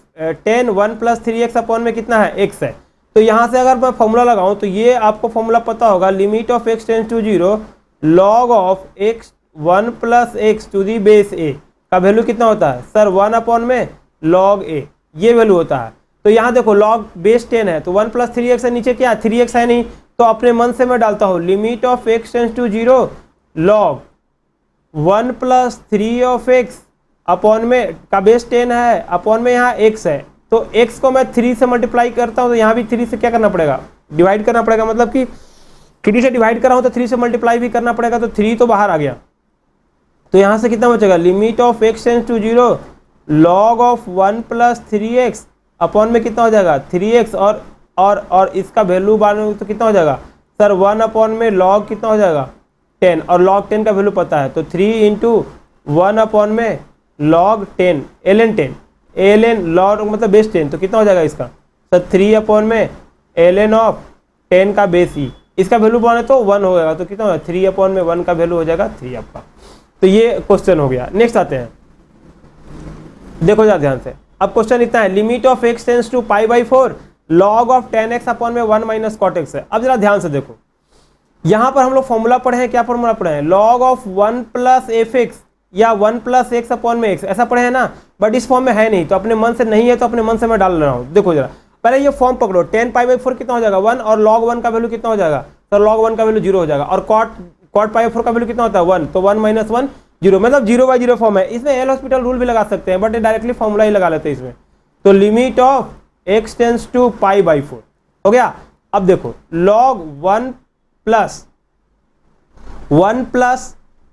10 1 + 3x upon में कितना है, x है। तो यहाँ से अगर मैं फॉर्मूला लगाऊं तो ये आपको फॉर्मूला पता होगा, limit of x tends to 0 log of x 1 + x to the base a का वैल्यू कितना होता है सर, 1 अपॉन में log a, ये वैल्यू होता है। तो यहाँ देखो log बेस 10 है तो 1 + 3x है, नीचे क्या 3x है नहीं, तो अपने मन से मैं डालता हूँ limit of x tends to 0 log 1 + 3 of x upon में का बेस 10 है, अपॉन में यहाँ x है, तो x को मैं 3 से मल्टीप्लाई करता हूँ तो यहाँ भी 3 से क्या करना पड़ेगा, डिवाइड करना पड़ेगा, मतलब कि 3 से डिवाइड कर रहा हूँ तो 3 से मल्टीप्लाई भी करना पड़ेगा, तो 3 तो बाहर आ गया। तो यहाँ से कितना बचेगा, limit of x tends to 0 log of 1 + 3x upon में कितना हो जाएगा 3x, और इसका वैल्यू बांधो तो कितना हो जाएगा सर, 1 अपॉन में log कितना हो जाएगा 10, और log 10 का वैल्यू पता है, तो 3 × 1 अपॉन में log 10 ln log मतलब बेस 10, तो कितना हो जाएगा इसका सर 3 अपॉन में ln ऑफ 10 का बेस ई, इसका वैल्यू बनाए तो 1 हो जाएगा, तो कितना होगा 3 अपॉन में 1 का वैल्यू हो जाएगा 3 आपका। तो ये क्वेश्चन हो गया। नेक्स्ट आते हैं, देखो जरा ध्यान से। अब क्वेश्चन इतना है, limit of x tends to π/4 log of 10x upon में 1 - cot x है। अब जरा ध्यान से देखो, यहाँ पर हम लोग फॉर्मूला पढ़े हैं, क्या फॉर्मूला पढ़े हैं, log ऑफ 1 + fx या 1 + x अपॉन में x, ऐसा पढ़े हैं ना, बट इस फॉर्म में है नहीं, तो अपने मन से नहीं है तो अपने मन से मैं डाल रहा हूँ। देखो जरा पहले ये फॉर्म पकड़ो, 10 π/4 कितना हो जाएगा 1, और log 1 का वैल्यू कितना हो जाएगा, तो log 1 का वैल्यू 0 हो जाएगा, और cot π/4 का वैल्यू कितना होता है 1, तो 1 - 1 0, मतलब 0/0 फॉर्म है। इसमें एल हॉस्पिटल रूल भी लगा सकते हैं, बट डायरेक्टली फॉर्मूला ही लगा लेते हैं इसमें। तो limit of x tends to π/4 हो गया। अब देखो log 1 +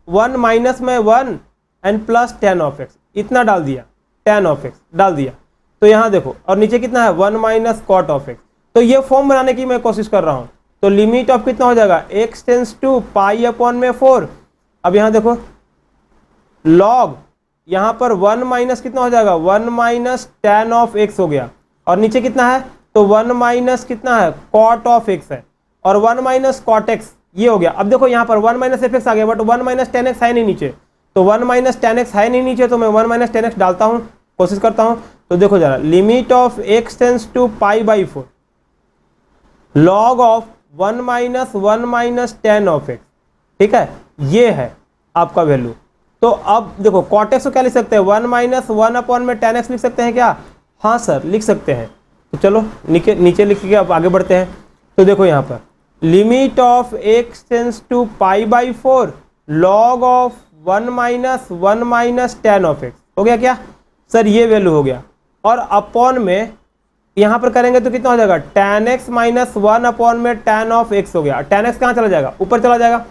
1 माइनस में 1 एंड प्लस 10 ऑफ x, इतना डाल दिया, 10 ऑफ x डाल दिया, तो यहाँ देखो, और नीचे कितना है 1 - cot ऑफ x। तो ये फॉर्म बनाने की मैं कोशिश कर रहा हूँ, तो लिमिट ऑफ कितना हो जाएगा x टेंड्स टू π/4। अब यहाँ देखो log, यहाँ पर 1 - कितना हो जाएगा 1 - tan ऑफ x हो गया, और नीचे कितना है तो 1 - कितना है cot ऑफ x है, और 1 - cot x ये हो गया। अब देखो यहाँ पर 1 - fx आ गया, बट 1 - tan x है नहीं नीचे, तो 1 - tan x है नहीं नीचे, तो मैं 1 - tan x डालता हूँ, कोशिश करता हूँ। तो देखो जरा, limit of x tends to π/4 log of 1 - tan of x, ठीक है, ये है आपका वैल्यू। तो अब देखो cot x को क्या लिख सकते हैं 1 - 1 अपॉन में tan x लिख सकते हैं क्या, हाँ सर लिख सकते हैं। तो चलो नीचे लिख के अब आगे बढ़ते हैं। तो देखो यहाँ पर limit of x tends to π/4 log of 1 - tan of x हो गया क्या सर, ये वैल्यू हो गया, और अपॉन में यहाँ पर करेंगे तो कितना हो जाएगा tan x - 1 अपॉन में tan ऑफ x हो गया। tan x कहाँ चला जाएगा, ऊपर चला जाएगा,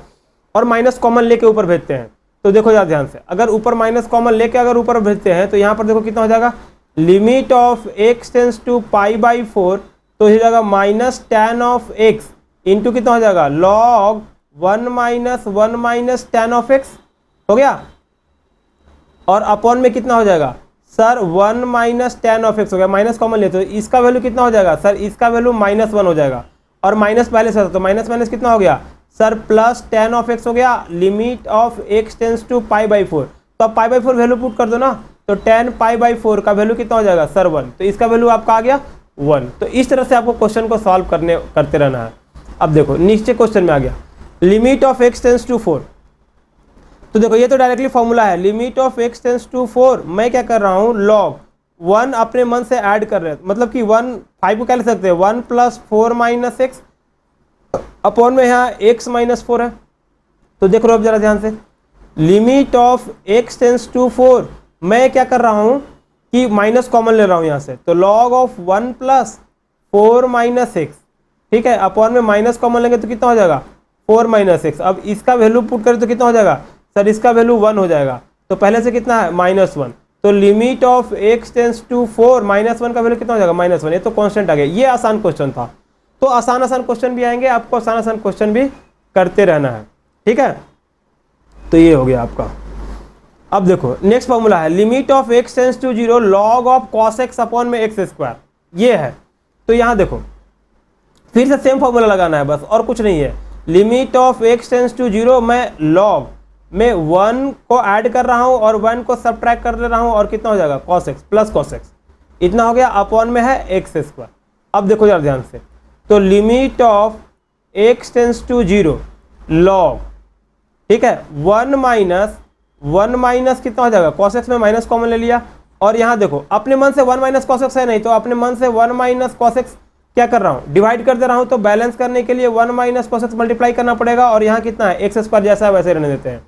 और माइनस कॉमन लेके ऊपर भेजते हैं। तो देखो यार ध्यान से, अगर ऊपर माइनस कॉमन लेके अगर ऊपर भेजते हैं तो यहाँ पर देखो कितना हो जाएगा, limit of x tends to π/4, तो हो जाएगा -tan ऑफ x इंटू कितना हो जाएगा log 1 - tan ऑफ x हो गया, और अपॉन में कितना हो जाएगा सर 1 - tan ऑफ x हो गया, माइनस कॉमन लेते हो, इसका वैल्यू कितना हो जाएगा सर, इसका वैल्यू -1 हो जाएगा, और माइनस पहले से, तो माइनस कितना हो गया sir plus tan of x हो गया। Limit of x tends to π/4, तो अब π/4 वैल्यू पुट कर दो ना, तो tan π/4 का वैल्यू कितना हो जाएगा सर 1, तो इसका वैल्यू आपका आ गया 1। तो इस तरह से आपको क्वेश्चन को सॉल्व करते रहना है। अब देखो नीचे क्वेश्चन में आ गया limit of x tends to 4, तो देखो ये तो डायरेक्टली फॉर्मूला है, limit of x tends to 4, मैं क्या कर रहा हूँ log 1 अपने मन से ऐड कर रहे हैं, मतलब कि 5 को क्या लिख सकते हैं 1 + 4 - x अपॉन में यहाँ x - 4 है, तो देख लो अब जरा ध्यान से, limit of x tends to 4, मैं क्या कर रहा हूँ कि माइनस कॉमन ले रहा हूँ यहाँ से, तो log of 1 plus 4 minus x, ठीक है, अपॉन में माइनस कॉमन लेंगे तो कितना हो जाएगा 4 माइनस एक्स। अब इसका वैल्यू पुट करें तो कितना हो जाएगा सर, इसका वैल्यू 1 हो जाएगा, तो पहले से कितना है -1, तो limit of x tends to 4 -1 का वैल्यू कितना हो जाएगा -1, ये तो कांस्टेंट आ गया। ये आसान क्वेश्चन था, तो आसान क्वेश्चन भी आएंगे, आपको आसान क्वेश्चन भी करते रहना है, ठीक है। तो ये हो गया आपका। अब देखो नेक्स्ट फॉर्मूला है limit of x tends to 0 log of cos x upon में x स्क्वायर, ये है। तो यहाँ देखो फिर से सेम फॉर्मूला लगाना है बस, और कुछ नहीं है। Limit of x tends to 0, मैं log में 1 को ऐड कर रहा हूँ और 1 को सब्ट्रैक्ट कर ले रहा हूँ, और कितना हो जाएगा cos x plus cos x, इतना हो गया, अपॉन में है x स्क्वायर। अब देखो यार ध्यान से, तो limit of x tends to 0 log, ठीक है, 1 माइनस कितना हो जाएगा cos x में माइनस कॉमन ले लिया, और यहाँ देखो अपने मन से 1 माइनस cos x है नहीं, तो अपने मन से 1 माइनस cos x क्या कर रहा हूँ, डिवाइड कर दे रहा हूँ, तो बैलेंस करने के लिए 1 माइनस cos x मल्टीप्लाई करना पड़ेगा, और यहाँ कितना है x स्क्वायर जैसा है वैसे रहने देते हैं।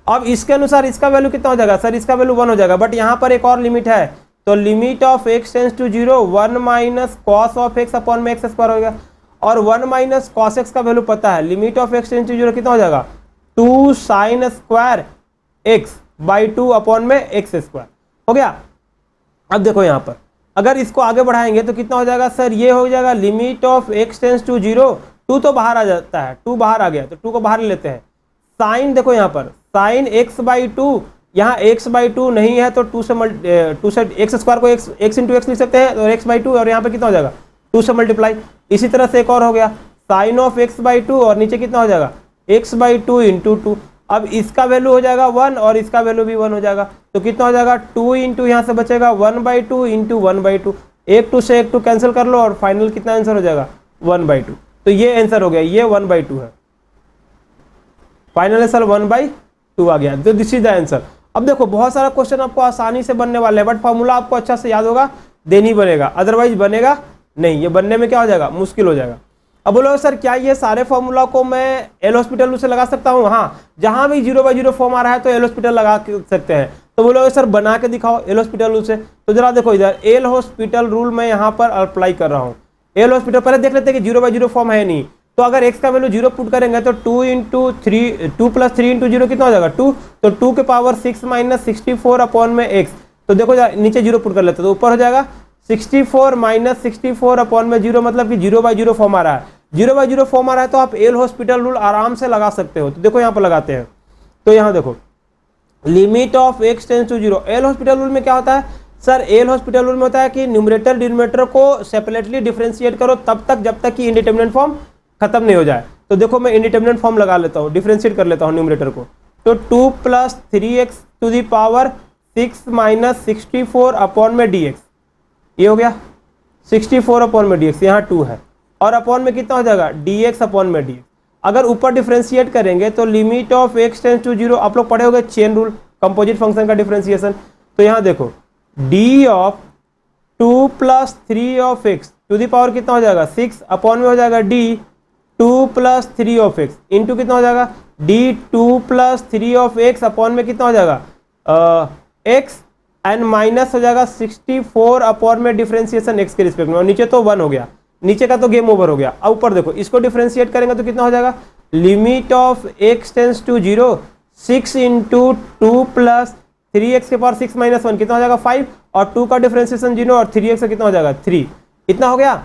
अब इसके अनुसार इसका वैल्यू कितना हो जाएगा सर, इसका वैल्यू 1 हो जाएगा, बट यहाँ पर एक और लिमिट है, तो limit of x tends to 0 1 minus cos of x upon में x स्क्वायर हो गया, और 1 माइनस कॉस x का वैल्यू पता है, limit of x tends to 0 कितना हो जाएगा 2 sine square x by 2 upon में x स्क्वायर हो गया। अब देखो यहाँ पर अगर इसको आगे बढ़ाएंगे तो कितना हो जाएगा सर, ये हो जाएगा limit of x tends to 0, 2 तो बाहर आ जाता है, 2 बाहर आ गया, तो 2 को बाहर ले लेते हैं, साइन देखो यहाँ पर साइन x बाई 2, यहाँ x बाई 2 नहीं है तो 2 से x स्क्वायर को x इंटू एक्स लिख सकते हैं, तो x बाई 2, और यहाँ पे कितना हो जाएगा 2 से मल्टीप्लाई। इसी तरह से एक और हो गया साइन ऑफ x बाई 2, और नीचे कितना हो जाएगा x बाई 2 इंटू 2, अब इसका वैल्यू हो जाएगा 1 और इसका वैल्यू भी 1 हो जाएगा, तो कितना हो जाएगा 2 इंटू यहाँ से बचेगा 1 बाई 2 इंटू 1 बाई 2, एक 2 से एक 2 कैंसिल कर लो, और फाइनल कितना आंसर हो जाएगा 1 बाई 2। तो ये आंसर हो गया, ये 1 बाई 2 है, फाइनल आंसर 1 बाई 2 आ गया, तो दिस इज द आंसर। अब देखो बहुत सारा क्वेश्चन आपको आसानी से बनने वाले हैं, बट फॉर्मूला आपको अच्छा से याद होगा देन ही बनेगा, अदरवाइज बनेगा नहीं, ये बनने में क्या हो जाएगा मुश्किल हो जाएगा। अब बोलो सर क्या ये सारे फॉर्मूला को मैं एल हॉस्पिटल रूल से लगा सकता हूँ, हाँ, जहां भी 0/0 फॉर्म आ रहा है तो एल हॉस्पिटल लगा सकते हैं। तो बोलो सर बना के दिखाओ एल हॉस्पिटल रूल से, तो जरा देखो इधर एल हॉस्पिटल रूल मैं यहाँ पर अप्लाई कर रहा हूँ। एल हॉस्पिटल पहले देख लेते हैं कि 0/0 फॉर्म है नहीं, तो अगर x का वैल्यू 0 पुट करेंगे तो 2 प्लस 3 इंटू 0 कितना हो जाएगा 2, तो 2 के पावर 6 माइनस 64 अपॉन में x, तो देखो नीचे 0 पुट कर लेते हैं तो ऊपर हो जाएगा 64 माइनस 64 अपॉन में 0, मतलब कि 0/0 फॉर्म आ रहा है। 0/0 फॉर्म आ रहा है तो आप एल हॉस्पिटल रूल आराम से लगा सकते हो। तो देखो यहाँ पर लगाते हैं, तो यहाँ देखो limit of x tends to 0, L hospital rule में क्या होता है सर, एल हॉस्पिटल रूल में होता है कि न्यूमरेटर डिनोमिनेटर को सेपरेटली डिफरेंशिएट करो तब तक जब तक कि इंडिटरमिनेंट फॉर्म खत्म नहीं हो जाए। तो देखो मैं इंडिटरमिनेंट फॉर्म लगा लेता हूँ, डिफरेंशिएट कर लेता हूँ न्यूमरेटर को, तो 2 plus 3x to the power 6 minus 64 upon में dx, ये हो गया 64 अपॉन में dx, यहाँ 2 है, और अपॉन में कितना हो जाएगा dx अपॉन में dx। अगर ऊपर डिफरेंशिएट करेंगे तो limit of x tends to 0, आप लोग पढ़े होंगे चेन रूल, कंपोजिट फंक्शन का डिफरेंशिएशन, तो यहाँ देखो d of 2 plus 3 of x to the power कितना हो जाएगा 6 अपॉन में हो जाएगा d 2 plus 3 of x into कितना हो जाएगा d 2 plus 3 of x upon में कितना हो जाएगा x एंड माइनस हो जाएगा 64 अपॉन में डिफरेंशिएशन x के रिस्पेक्ट में, और नीचे तो 1 हो गया, नीचे का तो गेम ओवर हो गया। अब ऊपर देखो इसको डिफरेंशिएट करेंगे तो कितना हो जाएगा limit of x tends to 0 6 into 2 plus 3x के पावर 6 माइनस 1 कितना हो जाएगा 5, और 2 का डिफरेंशिएशन 0 और 3x का कितना हो जाएगा 3, इतना हो गया,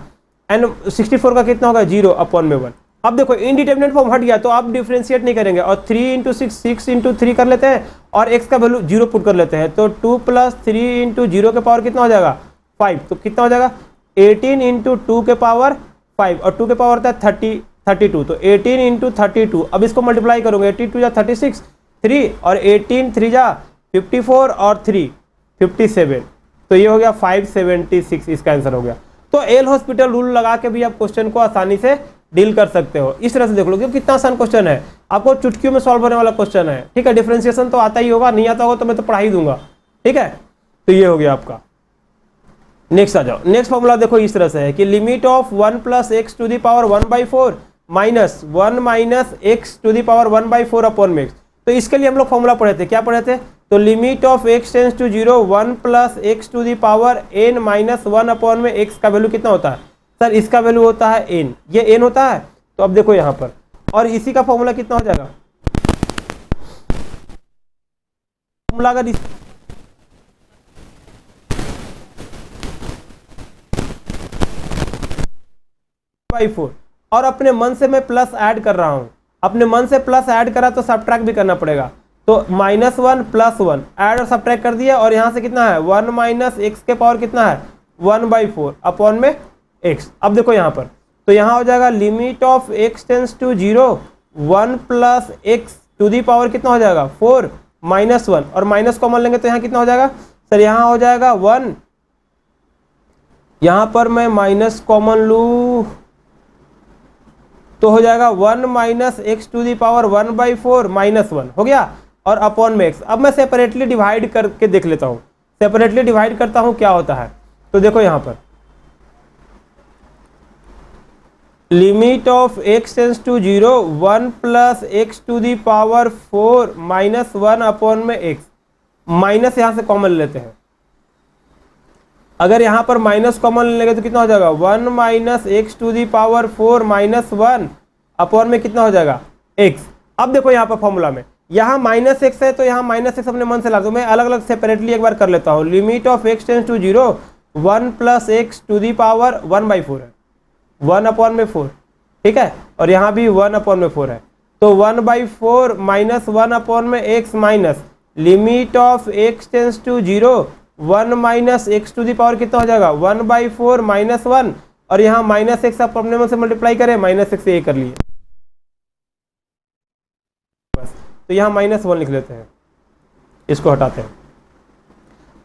एंड 64 का कितना होगा 0 अपॉन में 1। अब देखो इनडिटरमिनेंट फॉर्म हट गया तो आप डिफरेंशिएट नहीं करेंगे, और 3 इंटू 6 इंटू 3 कर लेते हैं, और x का वैल्यू 0 पुट कर लेते हैं, तो 2 प्लस 3 इंटू 0 के पावर कितना हो जाएगा 5, तो कितना हो जाएगा 18 इंटू 2 के पावर 5, और 2 के पावर होता है 32, तो 18 इंटू 32। अब इसको मल्टीप्लाई करोगे 82 जा 36 3, और 18 3 जा 54 और 3 57, तो ये हो गया 576, इसका आंसर हो गया। तो एल हॉस्पिटल रूल लगा के भी आप क्वेश्चन को आसानी से डील कर सकते हो। इस तरह से देख लो क्योंकि कितना आसान क्वेश्चन है, आपको चुटकियों में सॉल्व होने वाला क्वेश्चन है, ठीक है। डिफरेंशिएशन तो आता ही होगा, नहीं आता होगा तो मैं तो पढ़ा ही दूंगा, ठीक है। तो ये हो गया आपका। नेक्स्ट आ जाओ, नेक्स्ट फॉर्मूला देखो इस तरह से है कि limit of 1 plus x to the power 1/4 minus 1 minus x to the power 1/4 upon में एक्स। तो इसके लिए हम लोग फॉर्मूला पढ़े थे, क्या पढ़े थे? तो limit of x tends to 0 1 plus x to the power n minus 1 upon में एक्स का वैल्यू कितना होता है? सर इसका वैल्यू होता है n, ये n होता है। तो अब देखो यहाँ पर, और इसी का फॉर्मूला कितना हो जाएगा? फॉर्मूला अगर बाई 4, और अपने मन से मैं प्लस ऐड कर रहा हूं, अपने मन से प्लस ऐड करा तो सब्ट्रैक्ट भी करना पड़ेगा। तो -1 + 1 ऐड और सब्ट्रैक्ट कर दिया, और यहाँ से कितना है 1 माइनस एक्स के पावर कितना है 1/4 अपॉन में एक्स। अब देखो यहाँ पर, तो यहाँ हो जाएगा limit of x tends to 0 1 plus x to the power कितना हो जाएगा 4 -1, और माइनस कॉमन लेंगे तो यहाँ कितना हो जाएगा सर? यहाँ हो जाएगा 1, यहाँ पर मैं माइनस कॉमन लूँ तो हो जाएगा 1 minus x to the power 1/4 -1 हो गया, और अपॉन में एक्स। अब मैं सेपरेटली डिवाइड करके देख लेता हूँ, सेपरेटली डिवाइड करता हूँ क्या होता है। तो देखो यहाँ पर limit of x tends to 0 1 plus x to the power 4 -1 upon में एक्स। माइनस यहाँ से कॉमन लेते हैं, अगर यहाँ पर माइनस कॉमन लेंगे तो कितना हो जाएगा 1 minus x to the power 4 -1 upon में कितना हो जाएगा एक्स। अब देखो यहाँ पर फॉर्मूला में यहाँ माइनस एक्स है, तो यहाँ माइनस एक्स अपने मन से ला दो, मैं अलग अलग सेपरेटली एक बार कर लेता हूँ। Limit of x tends to 0 1 plus x to the power 1/4 है, 1 अपॉन में 4, ठीक है, और यहाँ भी 1 अपॉन में 4 है, तो 1/4 -1 अपॉन में x minus limit of x tends to 0 1 minus x to the power कितना हो जाएगा 1/4 -1, और यहाँ माइनस एक्स आप अपने मन से मल्टीप्लाई करें, माइनस एक्स ये कर लिए बस। तो यहाँ -1 लिख लेते हैं, इसको हटाते हैं,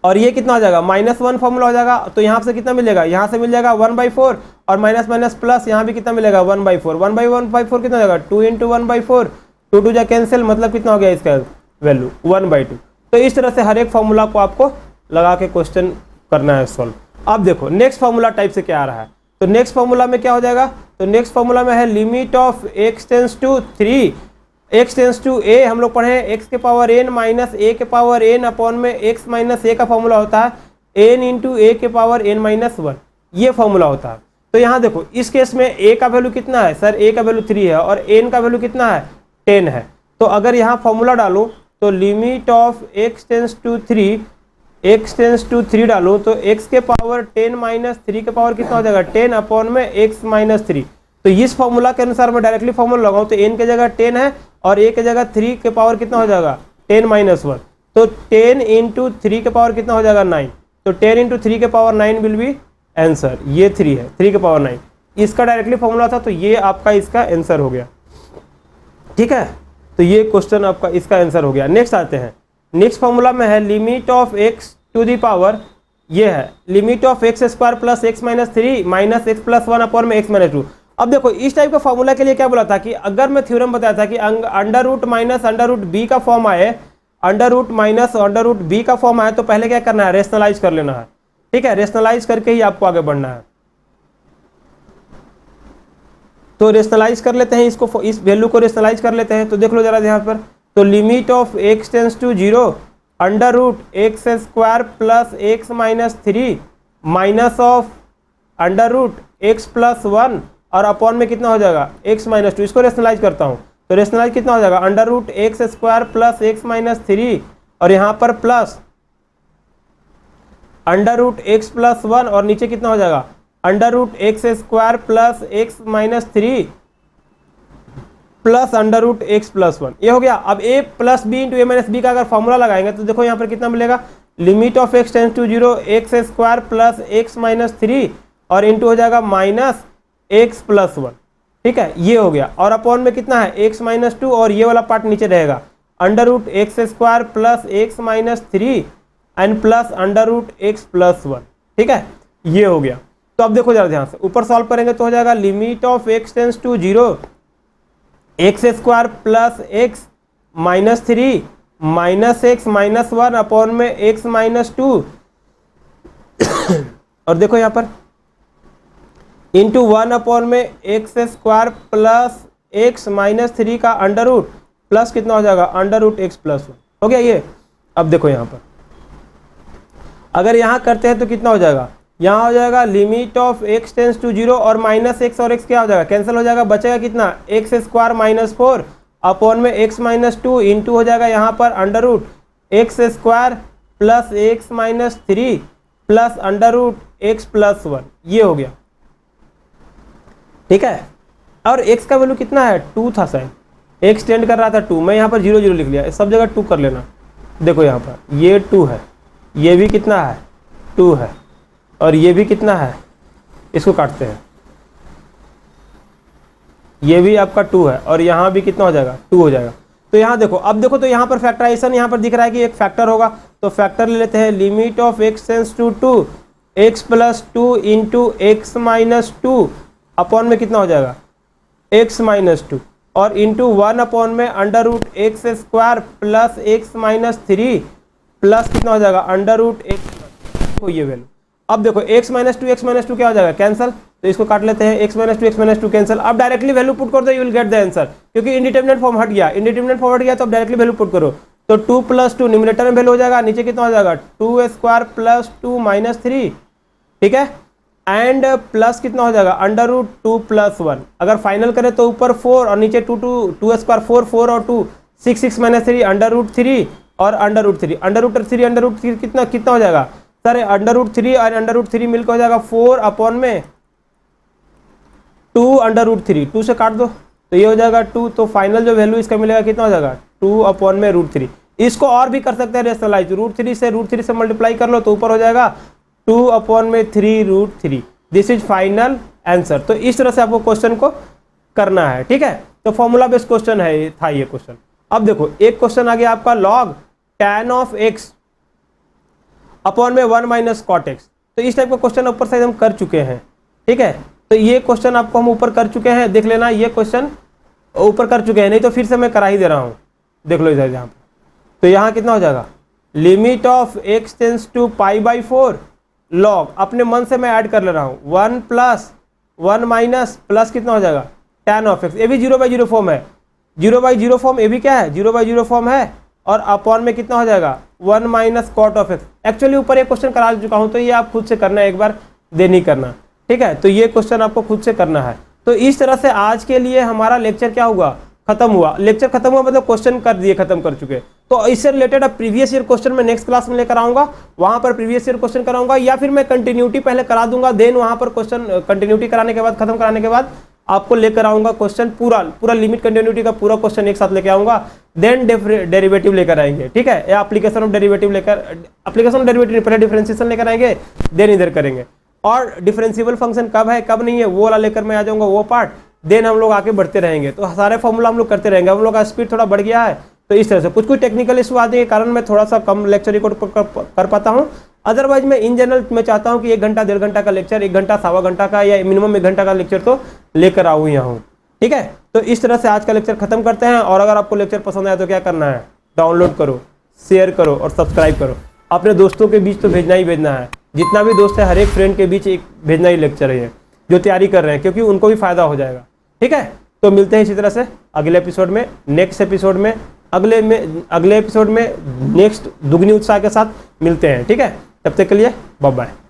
और ये कितना हो जाएगा -1 फॉर्मूला हो जाएगा। तो यहाँ से कितना मिलेगा, यहाँ से मिल जाएगा 1/4, और माइनस माइनस प्लस यहाँ भी कितना मिलेगा 1/4, 1/1/4 कितना हो जाएगा 2 × 1/4, 2 2 जा कैंसिल, मतलब कितना हो गया इसका वैल्यू 1/2। तो इस तरह से हर एक फॉर्मूला को आपको लगा के क्वेश्चन करना है सॉल्व। अब देखो नेक्स्ट फॉर्मूला टाइप से क्या आ रहा है, तो नेक्स्ट फॉर्मूला में क्या हो जाएगा, तो नेक्स्ट फॉर्मूला में है limit of x tends to 3 x tends to a, हम लोग पढ़े एक्स के पावर n माइनस ए के पावर n अपॉन में एक्स माइनस ए का फॉर्मूला होता है n इंटू ए के पावर n-1, ये फॉर्मूला होता है। तो यहाँ देखो इस केस में a का वैल्यू कितना है सर, a का वैल्यू 3 है और n का वैल्यू कितना है 10 है। तो अगर यहाँ फॉर्मूला डालूँ तो limit of x tends to 3 डालूँ तो x के पावर 10 माइनस 3 के पावर कितना हो जाएगा 10 अपॉन में x माइनस 3। तो इस फॉर्मूला के अनुसार मैं डायरेक्टली फॉर्मूला लगाऊं तो n की जगह 10 है और a की जगह 3 के पावर कितना हो जाएगा 10 माइनस 1, तो 10 इंटू 3 के पावर कितना हो जाएगा 9, तो 10 इंटू 3 के पावर 9 विल बी आंसर। ये 3 है, 3 के पावर 9 इसका डायरेक्टली फॉर्मूला था, तो ये आपका इसका आंसर हो गया, ठीक है। तो ये क्वेश्चन आपका इसका आंसर हो गया। नेक्स्ट आते हैं, नेक्स्ट फॉर्मूला में है limit of x to the power, ये है limit of x square plus x minus 3 minus x plus 1 upon में एक्स माइनस 2। अब देखो इस टाइप का फॉर्मूला के लिए क्या बोला था कि अगर मैं थ्योरम बताया था कि under root minus under root B का फॉर्म आए, under root minus under root B का फॉर्म आए, तो पहले क्या करना है रेशनलाइज कर लेना है, ठीक है, रेशनलाइज करके ही आपको आगे बढ़ना है। तो रेशनलाइज कर लेते हैं इसको, इस वैल्यू को रेशनलाइज कर लेते हैं। तो देख लो जरा यहाँ पर, तो limit of x tends to 0 under root x square plus x minus 3 minus of under root x plus 1 और अपॉन में कितना हो जाएगा एक्स माइनस 2। इसको रेशनलाइज करता हूँ तो रेशनलाइज कितना हो जाएगा under root x square plus x minus 3 और यहाँ पर plus under root x plus 1 और नीचे कितना हो जाएगा under root x square plus x minus 3 plus under root x plus 1, ये हो गया। अब a plus B into A minus B का अगर फॉर्मूला लगाएंगे तो देखो यहाँ पर कितना मिलेगा, limit of x tends to 0 x square plus x minus 3 और इंटू हो जाएगा माइनस एक्स प्लस 1, ठीक है, ये हो गया। और अपॉन में कितना है एक्स माइनस 2 और ये वाला पार्ट नीचे रहेगा under root x square plus x minus 3 and plus under root x plus 1, ठीक है, ये हो गया। तो अब देखो जरा ध्यान से ऊपर सॉल्व करेंगे तो हो जाएगा limit of x tends to 0 x square plus x minus 3 minus x minus 1 upon में एक्स माइनस 2 और देखो यहाँ पर इंटू 1 में x square plus x minus 3 का अंडर रूट प्लस कितना हो जाएगा अंडर रूट एक्स प्लस 1 हो गया ये। अब देखो यहाँ पर अगर यहाँ करते हैं तो कितना हो जाएगा, यहाँ हो जाएगा limit of x tends to 0 और माइनस एक्स और एक्स क्या हो जाएगा कैंसिल हो जाएगा, बचेगा कितना एक्स स्क्वायर माइनस 4 अपॉन में एक्स माइनस 2 इंटू हो जाएगा यहाँ पर under root x square plus x minus 3 plus under root x plus 1, ये हो गया। ठीक है, और x का वैल्यू कितना है 2 था शायद, x टेंड कर रहा था 2, मैं यहाँ पर 0 0 लिख लिया, सब जगह 2 कर लेना। देखो यहाँ पर ये 2 है, ये भी कितना है 2 है, और ये भी कितना है, इसको काटते हैं, ये भी आपका 2 है और यहाँ भी कितना हो जाएगा 2 हो जाएगा। तो यहाँ देखो, अब देखो तो यहाँ पर फैक्टराइजेशन यहाँ पर दिख रहा है कि एक फैक्टर होगा, तो फैक्टर ले लेते हैं। Limit of x tends to 2 x plus 2 into x minus 2 upon में कितना हो जाएगा एक्स माइनस 2 और इंटू 1 अपॉन में under root x square plus x minus 3 plus कितना हो जाएगा अंडर रूट एक्स को ये वैल्यू। अब देखो x माइनस 2 क्या हो जाएगा कैंसिल, तो इसको काट लेते हैं, x माइनस 2 कैंसिल। अब डायरेक्टली वैल्यू पुट कर दो, you will get the answer, क्योंकि इंडिटरमिनेट फॉर्म हट गया, इंडिटरमिनेट फॉर्म हट गया तो अब डायरेक्टली वैल्यू पुट करो। तो 2 प्लस 2 न्यूमरेटर में वैल्यू हो जाएगा, नीचे कितना हो जाएगा 2 स्क्वायर प्लस 2 माइनस 3, ठीक है, एंड प्लस कितना हो जाएगा अंडर रूट 2 प्लस 1। अगर फाइनल करें तो ऊपर 4 और नीचे 2 स्क्वायर 4 और 2 6 माइनस 3 अंडर रूट 3 और अंडर रूट 3 कितना कितना हो जाएगा सर, अंडर रूट 3 और अंडर रूट 3 मिलकर हो जाएगा 4 अपॉन में 2 अंडर रूट 3, 2 से काट दो तो ये हो जाएगा 2। तो फाइनल जो वैल्यू इसका मिलेगा कितना हो जाएगा 2 अपॉन में रूट 3। इसको और भी कर सकते हैं रेशनलाइज, रूट 3 से मल्टीप्लाई कर लो तो ऊपर हो जाएगा 2 अपॉन में 3 root 3। This is final answer. तो इस तरह से आपको क्वेश्चन को करना है, ठीक है। तो फॉर्मूला बेस्ड क्वेश्चन है था ये क्वेश्चन। अब देखो एक क्वेश्चन आ गया आपका log tan of x upon में 1 माइनस कॉट एक्स। तो इस टाइप का क्वेश्चन ऊपर से हम कर चुके हैं, ठीक है। तो ये क्वेश्चन आपको हम ऊपर कर चुके हैं, देख लेना, ये क्वेश्चन ऊपर कर चुके हैं, नहीं तो फिर से मैं करा ही दे रहा हूँ, देख लो इधर यहाँ पर। तो यहाँ कितना हो जाएगा limit of x tends to π/4 log, अपने मन से मैं ऐड कर ले रहा हूँ 1 प्लस 1 माइनस प्लस कितना हो जाएगा tan ऑफ x। ये भी 0/0 फॉर्म है, 0/0 फॉर्म, ये भी क्या है 0/0 फॉर्म है, और अपॉन में कितना हो जाएगा 1 minus cot of x. Actually ऊपर एक क्वेश्चन करा चुका हूँ, तो ये आप खुद से करना है, एक बार दे नहीं करना, ठीक है। तो ये क्वेश्चन आपको खुद से करना है। तो इस तरह से आज के लिए हमारा लेक्चर क्या हुआ, खत्म हुआ। लेक्चर खत्म हुआ मतलब क्वेश्चन कर दिए, खत्म कर चुके। तो इससे रिलेटेड अब प्रीवियस ईयर क्वेश्चन मैं नेक्स्ट क्लास में लेकर आऊंगा, वहां पर प्रीवियस ईयर क्वेश्चन कराऊंगा, या फिर मैं कंटिन्यूटी पहले करा दूंगा, देन वहां पर क्वेश्चन कंटिन्यूटी कराने के बाद, खत्म कराने के बाद आपको लेकर आऊंगा क्वेश्चन पूरा लिमिट कंटिन्यूटी का पूरा क्वेश्चन एक साथ लेकर आऊंगा, देन डेरिवेटिव लेकर आएंगे, ठीक है, या एप्लीकेशन ऑफ डेरिवेटिव पहले डिफरेंशिएशन लेकर आएंगे, देन इधर करेंगे। और डिफरेंशिएबल फंक्शन कब है कब नहीं है वो वाला लेकर मैं आ जाऊंगा, वो पार्ट, देन हम लोग आगे बढ़ते रहेंगे। तो सारे फॉर्मूला हम लोग करते रहेंगे। हम लोग का स्पीड थोड़ा बढ़ गया है, तो इस तरह से कुछ टेक्निकल इशू आने के कारण मैं थोड़ा सा कम लेक्चर रिकॉर्ड कर पाता हूँ। अदरवाइज मैं इन जनरल मैं चाहता हूँ कि 1 घंटा 1.5 घंटा का लेक्चर, 1 घंटा 1.25 घंटा का, या मिनिमम 1 घंटा का लेक्चर तो लेकर आऊँ यहाँ हूँ, ठीक है। तो इस तरह से आज का लेक्चर खत्म करते हैं। और अगर आपको लेक्चर पसंद आया तो क्या करना है, डाउनलोड करो, शेयर करो और सब्सक्राइब करो। अपने दोस्तों के बीच तो भेजना ही भेजना है, जितना भी दोस्त है हर एक फ्रेंड के बीच एक भेजना ही लेक्चर है जो तैयारी कर रहे हैं, क्योंकि उनको भी फायदा हो जाएगा, ठीक है। तो मिलते हैं इसी तरह से अगले एपिसोड में, नेक्स्ट एपिसोड में, अगले एपिसोड में नेक्स्ट दुगनी उत्साह के साथ मिलते हैं, ठीक है। तब तक के लिए बाय बाय।